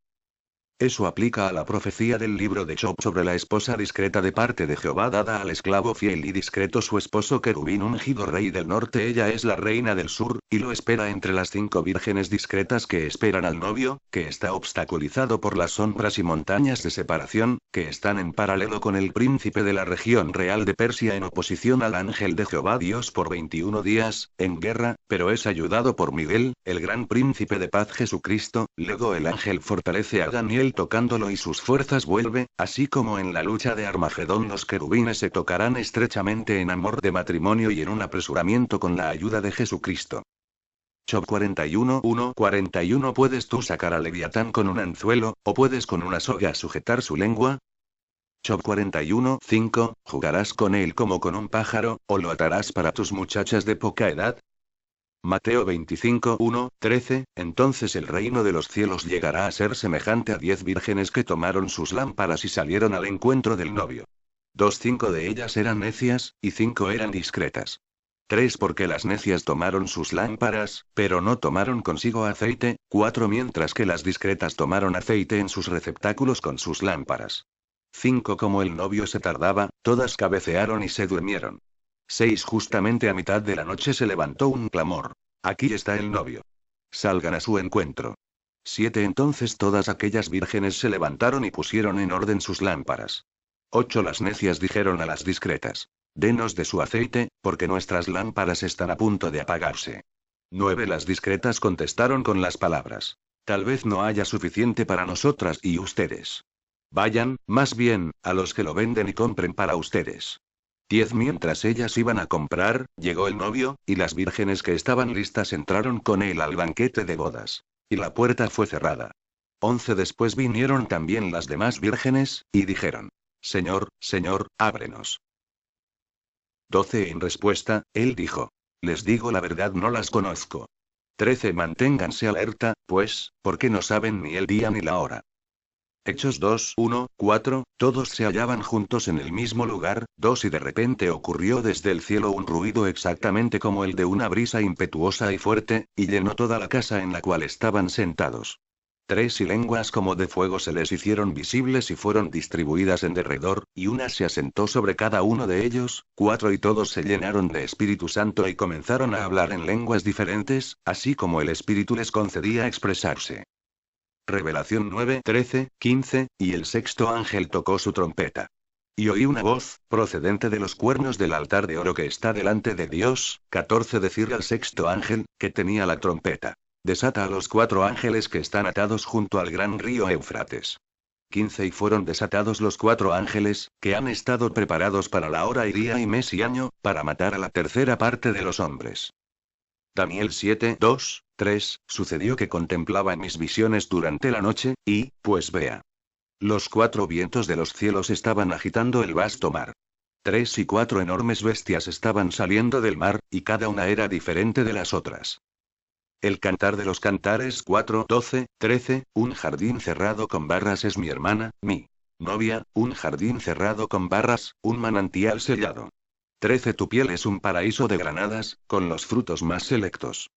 Eso aplica a la profecía del libro de Job sobre la esposa discreta de parte de Jehová dada al esclavo fiel y discreto su esposo querubín ungido rey del norte. Ella es la reina del sur, y lo espera entre las 5 vírgenes discretas que esperan al novio, que está obstaculizado por las sombras y montañas de separación, que están en paralelo con el príncipe de la región real de Persia en oposición al ángel de Jehová Dios por 21 días, en guerra, pero es ayudado por Miguel, el gran príncipe de paz Jesucristo. Luego el ángel fortalece a Daniel tocándolo y sus fuerzas vuelve, así como en la lucha de Armagedón los querubines se tocarán estrechamente en amor de matrimonio y en un apresuramiento con la ayuda de Jesucristo. Job 41:41 ¿Puedes tú sacar a Leviatán con un anzuelo, o puedes con una soga sujetar su lengua? Job 41:5 ¿Jugarás con él como con un pájaro, o lo atarás para tus muchachas de poca edad? Mateo 25:13 Entonces el reino de los cielos llegará a ser semejante a 10 vírgenes que tomaron sus lámparas y salieron al encuentro del novio. 5 de ellas eran necias, y 5 eran discretas. 3 porque las necias tomaron sus lámparas, pero no tomaron consigo aceite. 4 mientras que las discretas tomaron aceite en sus receptáculos con sus lámparas. 5 como el novio se tardaba, todas cabecearon y se durmieron. 6 justamente a mitad de la noche se levantó un clamor. Aquí está el novio. Salgan a su encuentro. 7 entonces todas aquellas vírgenes se levantaron y pusieron en orden sus lámparas. 8 las necias dijeron a las discretas: Denos de su aceite, porque nuestras lámparas están a punto de apagarse. 9 las discretas contestaron con las palabras: Tal vez no haya suficiente para nosotras y ustedes. Vayan, más bien, a los que lo venden y compren para ustedes. 10 mientras ellas iban a comprar, llegó el novio, y las vírgenes que estaban listas entraron con él al banquete de bodas. Y la puerta fue cerrada. 11 después vinieron también las demás vírgenes, y dijeron: Señor, Señor, ábrenos. 12 en respuesta, él dijo: Les digo la verdad, no las conozco. 13 Manténganse alerta, pues, porque no saben ni el día ni la hora. Hechos 2:1-4, todos se hallaban juntos en el mismo lugar. 2 Y de repente ocurrió desde el cielo un ruido exactamente como el de una brisa impetuosa y fuerte, y llenó toda la casa en la cual estaban sentados. 3 Y lenguas como de fuego se les hicieron visibles y fueron distribuidas en derredor, y una se asentó sobre cada uno de ellos. 4 Y todos se llenaron de Espíritu Santo y comenzaron a hablar en lenguas diferentes, así como el Espíritu les concedía expresarse. Revelación 9:13-15, y el sexto ángel tocó su trompeta. Y oí una voz, procedente de los cuernos del altar de oro que está delante de Dios, 14 decir al sexto ángel, que tenía la trompeta: Desata a los 4 ángeles que están atados junto al gran río Éufrates. 15 Y fueron desatados los 4 ángeles, que han estado preparados para la hora y día y mes y año, para matar a la tercera parte de los hombres. Daniel 7:2-3 Sucedió que contemplaba en mis visiones durante la noche, y, pues vea. Los 4 vientos de los cielos estaban agitando el vasto mar. 3 y 4 enormes bestias estaban saliendo del mar, y cada una era diferente de las otras. El cantar de los cantares 4:12-13 Un jardín cerrado con barras es mi hermana, mi novia, un jardín cerrado con barras, un manantial sellado. 13 Tu piel es un paraíso de granadas, con los frutos más selectos.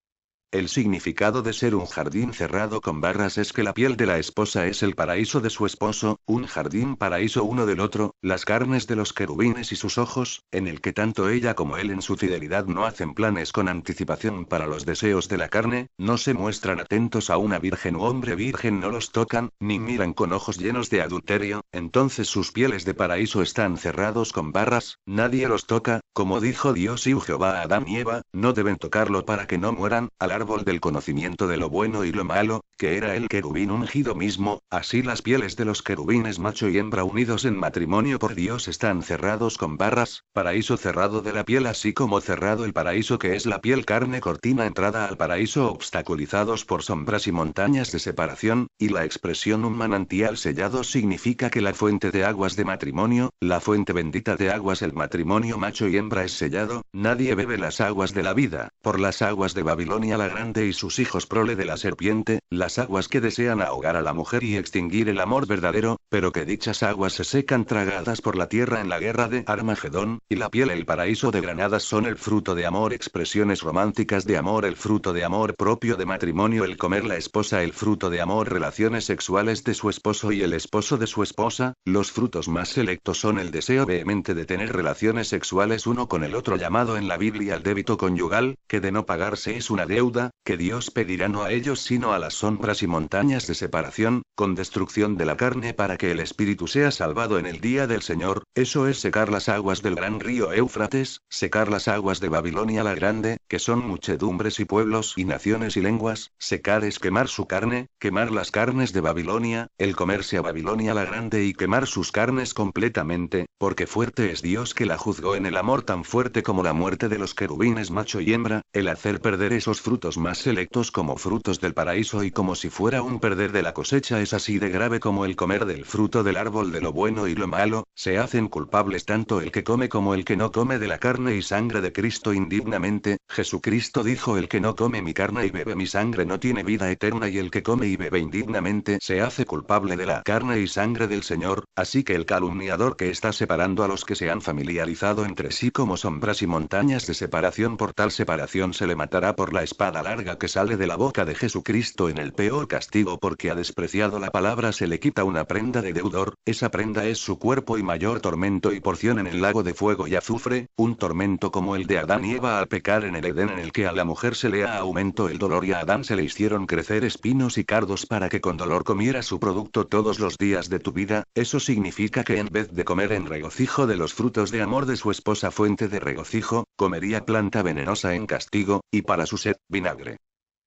El significado de ser un jardín cerrado con barras es que la piel de la esposa es el paraíso de su esposo, un jardín paraíso uno del otro, las carnes de los querubines y sus ojos, en el que tanto ella como él en su fidelidad no hacen planes con anticipación para los deseos de la carne, no se muestran atentos a una virgen u hombre virgen, no los tocan, ni miran con ojos llenos de adulterio. Entonces sus pieles de paraíso están cerrados con barras, nadie los toca, como dijo Dios y Jehová a Adán y Eva, no deben tocarlo para que no mueran, al árbol del conocimiento de lo bueno y lo malo, que era el querubín ungido mismo. Así las pieles de los querubines macho y hembra unidos en matrimonio por Dios están cerrados con barras, paraíso cerrado de la piel así como cerrado el paraíso que es la piel carne cortina entrada al paraíso obstaculizados por sombras y montañas de separación, y la expresión un manantial sellado significa que la fuente de aguas de matrimonio, la fuente bendita de aguas el matrimonio macho y hembra es sellado, nadie bebe las aguas de la vida, por las aguas de Babilonia la grande y sus hijos prole de la serpiente, las aguas que desean ahogar a la mujer y extinguir el amor verdadero, pero que dichas aguas se secan tragadas por la tierra en la guerra de Armagedón, y la piel el paraíso de granadas son el fruto de amor, expresiones románticas de amor, el fruto de amor propio de matrimonio, el comer la esposa, el fruto de amor, relaciones sexuales de su esposo y el esposo de su esposa, los frutos más selectos son el deseo vehemente de tener relaciones sexuales uno con el otro, llamado en la Biblia el débito conyugal, que de no pagarse es una deuda, que Dios pedirá no a ellos sino a las sombras y montañas de separación, con destrucción de la carne para que el espíritu sea salvado en el día del Señor, eso es secar las aguas del gran río Éufrates, secar las aguas de Babilonia la grande, que son muchedumbres y pueblos y naciones y lenguas, secar es quemar su carne, quemar las carnes de Babilonia, el comerse a Babilonia la grande y quemar sus carnes completamente, porque fuerte es Dios que la juzgó en el amor tan fuerte como la muerte de los querubines macho y hembra, el hacer perder esos frutos más selectos como frutos del paraíso y como si fuera un perder de la cosecha es así de grave como el comer del fruto del árbol de lo bueno y lo malo, se hacen culpables tanto el que come como el que no come de la carne y sangre de Cristo indignamente, Jesucristo dijo el que no come mi carne y bebe mi sangre no tiene vida eterna y el que come y bebe indignamente se hace culpable de la carne y sangre del Señor, así que el calumniador que está separando a los que se han familiarizado entre sí como sombras y montañas de separación, por tal separación se le matará por la espada larga que sale de la boca de Jesucristo en el peor castigo, porque ha despreciado la palabra se le quita una prenda de deudor, esa prenda es su cuerpo y mayor tormento y porción en el lago de fuego y azufre, un tormento como el de Adán y Eva al pecar en el Edén, en el que a la mujer se le aumentó el dolor y a Adán se le hicieron crecer espinos y cardos para que con dolor comiera su producto todos los días de tu vida, eso significa que en vez de comer en regocijo de los frutos de amor de su esposa fuente de regocijo, comería planta venenosa en castigo, y para su sed, vinagre.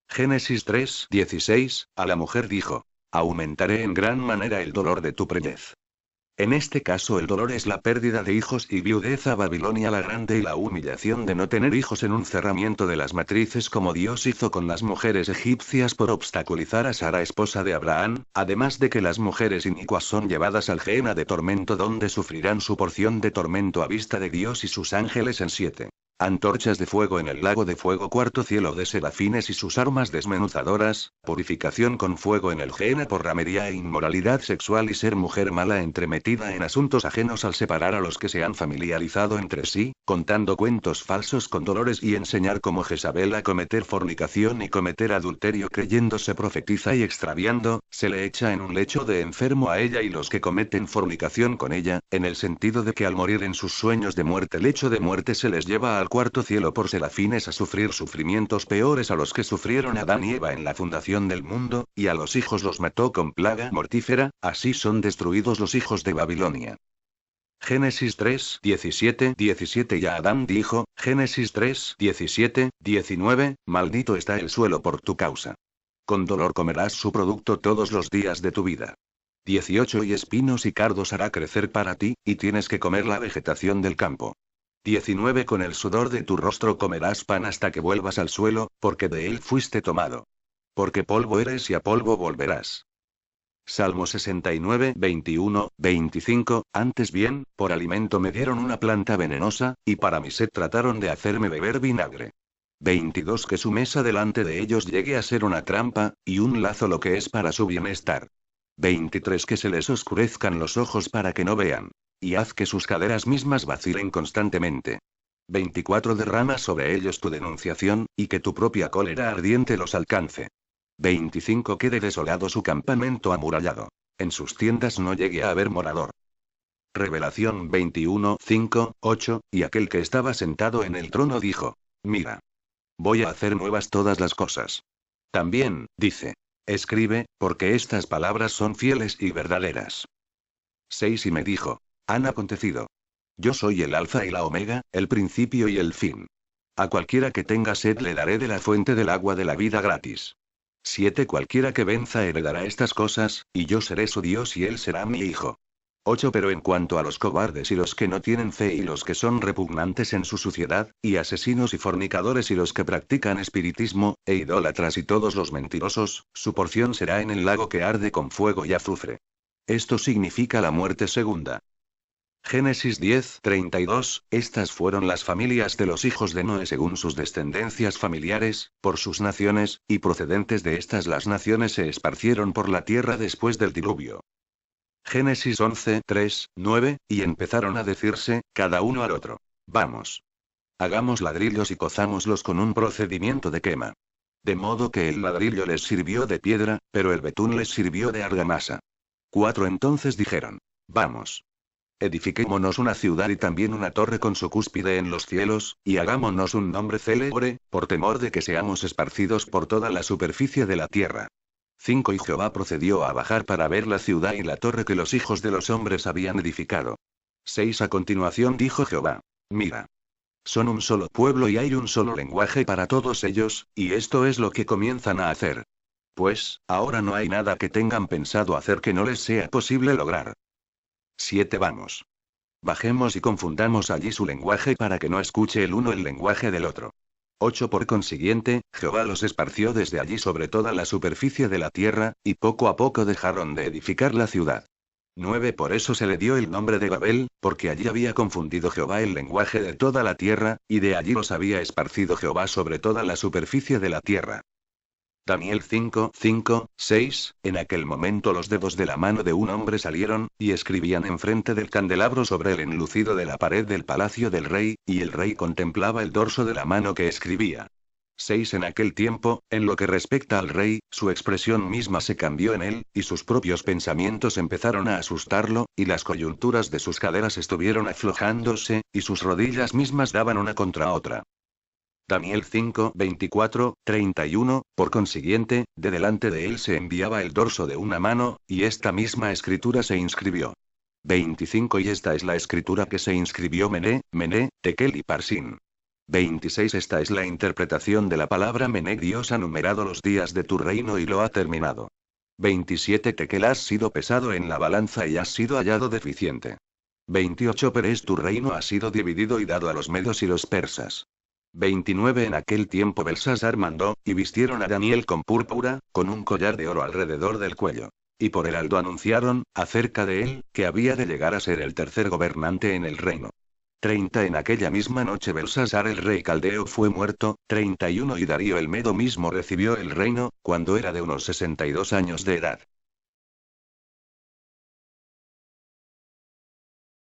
Génesis 3:16, a la mujer dijo: aumentaré en gran manera el dolor de tu preñez. En este caso el dolor es la pérdida de hijos y viudez a Babilonia la grande y la humillación de no tener hijos en un cerramiento de las matrices como Dios hizo con las mujeres egipcias por obstaculizar a Sara esposa de Abraham, además de que las mujeres inicuas son llevadas al Gehenna de tormento donde sufrirán su porción de tormento a vista de Dios y sus ángeles en 7 antorchas de fuego en el lago de fuego, cuarto cielo de serafines y sus armas desmenuzadoras, purificación con fuego en el Gehenna por ramería e inmoralidad sexual y ser mujer mala entremetida en asuntos ajenos al separar a los que se han familiarizado entre sí, contando cuentos falsos con dolores y enseñar como Jezabel a cometer fornicación y cometer adulterio creyéndose profetiza y extraviando, se le echa en un lecho de enfermo a ella y los que cometen fornicación con ella, en el sentido de que al morir en sus sueños de muerte lecho de muerte se les lleva al cuarto cielo por serafines a sufrir sufrimientos peores a los que sufrieron Adán y Eva en la fundación del mundo, y a los hijos los mató con plaga mortífera, así son destruidos los hijos de Babilonia. Génesis 3:17 y a Adán dijo, Génesis 3:17-19, maldito está el suelo por tu causa. Con dolor comerás su producto todos los días de tu vida. 18 y espinos y cardos hará crecer para ti, y tienes que comer la vegetación del campo. 19 con el sudor de tu rostro comerás pan hasta que vuelvas al suelo, porque de él fuiste tomado. Porque polvo eres y a polvo volverás. Salmo 69, 21, 25, antes bien, por alimento me dieron una planta venenosa, y para mi sed trataron de hacerme beber vinagre. 22 que su mesa delante de ellos llegue a ser una trampa, y un lazo lo que es para su bienestar. 23 que se les oscurezcan los ojos para que no vean. Y haz que sus caderas mismas vacilen constantemente. 24 derrama sobre ellos tu denunciación, y que tu propia cólera ardiente los alcance. 25 quede desolado su campamento amurallado. En sus tiendas no llegue a haber morador. Revelación 21, 5, 8, y aquel que estaba sentado en el trono dijo: mira. Voy a hacer nuevas todas las cosas. También, dice. Escribe, porque estas palabras son fieles y verdaderas. 6 y me dijo: han acontecido. Yo soy el Alfa y la Omega, el principio y el fin. A cualquiera que tenga sed le daré de la fuente del agua de la vida gratis. 7 cualquiera que venza heredará estas cosas, y yo seré su Dios y él será mi hijo. 8 pero en cuanto a los cobardes y los que no tienen fe y los que son repugnantes en su suciedad, y asesinos y fornicadores y los que practican espiritismo, e idólatras y todos los mentirosos, su porción será en el lago que arde con fuego y azufre. Esto significa la muerte segunda. Génesis 10:32, estas fueron las familias de los hijos de Noé según sus descendencias familiares, por sus naciones, y procedentes de estas las naciones se esparcieron por la tierra después del diluvio. Génesis 11:3-9, y empezaron a decirse, cada uno al otro: Vamos. Hagamos ladrillos y cozámoslos con un procedimiento de quema. De modo que el ladrillo les sirvió de piedra, pero el betún les sirvió de argamasa. 4 Entonces dijeron: Vamos. Edifiquémonos una ciudad y también una torre con su cúspide en los cielos, y hagámonos un nombre célebre, por temor de que seamos esparcidos por toda la superficie de la tierra. 5 Y Jehová procedió a bajar para ver la ciudad y la torre que los hijos de los hombres habían edificado. 6 A continuación dijo Jehová: Mira. Son un solo pueblo y hay un solo lenguaje para todos ellos, y esto es lo que comienzan a hacer. Pues, ahora no hay nada que tengan pensado hacer que no les sea posible lograr. 7 Vamos. Bajemos y confundamos allí su lenguaje para que no escuche el uno el lenguaje del otro. 8 Por consiguiente, Jehová los esparció desde allí sobre toda la superficie de la tierra, y poco a poco dejaron de edificar la ciudad. 9 Por eso se le dio el nombre de Babel, porque allí había confundido Jehová el lenguaje de toda la tierra, y de allí los había esparcido Jehová sobre toda la superficie de la tierra. Daniel 5:6, en aquel momento los dedos de la mano de un hombre salieron, y escribían enfrente del candelabro sobre el enlucido de la pared del palacio del rey, y el rey contemplaba el dorso de la mano que escribía. 6 En aquel tiempo, en lo que respecta al rey, su expresión misma se cambió en él, y sus propios pensamientos empezaron a asustarlo, y las coyunturas de sus caderas estuvieron aflojándose, y sus rodillas mismas daban una contra otra. Daniel 5:24-31, por consiguiente, de delante de él se enviaba el dorso de una mano, y esta misma escritura se inscribió. 25 Y esta es la escritura que se inscribió Mené, Tekel y Parsin. 26 Esta es la interpretación de la palabra Mené. Dios ha numerado los días de tu reino y lo ha terminado. 27 Tekel has sido pesado en la balanza y has sido hallado deficiente. 28 Peres tu reino ha sido dividido y dado a los medos y los persas. 29 En aquel tiempo Belsasar mandó, y vistieron a Daniel con púrpura, con un collar de oro alrededor del cuello. Y por heraldo anunciaron, acerca de él, que había de llegar a ser el tercer gobernante en el reino. 30 En aquella misma noche Belsasar el rey caldeo fue muerto. 31 Y Darío el medo mismo recibió el reino, cuando era de unos 62 años de edad.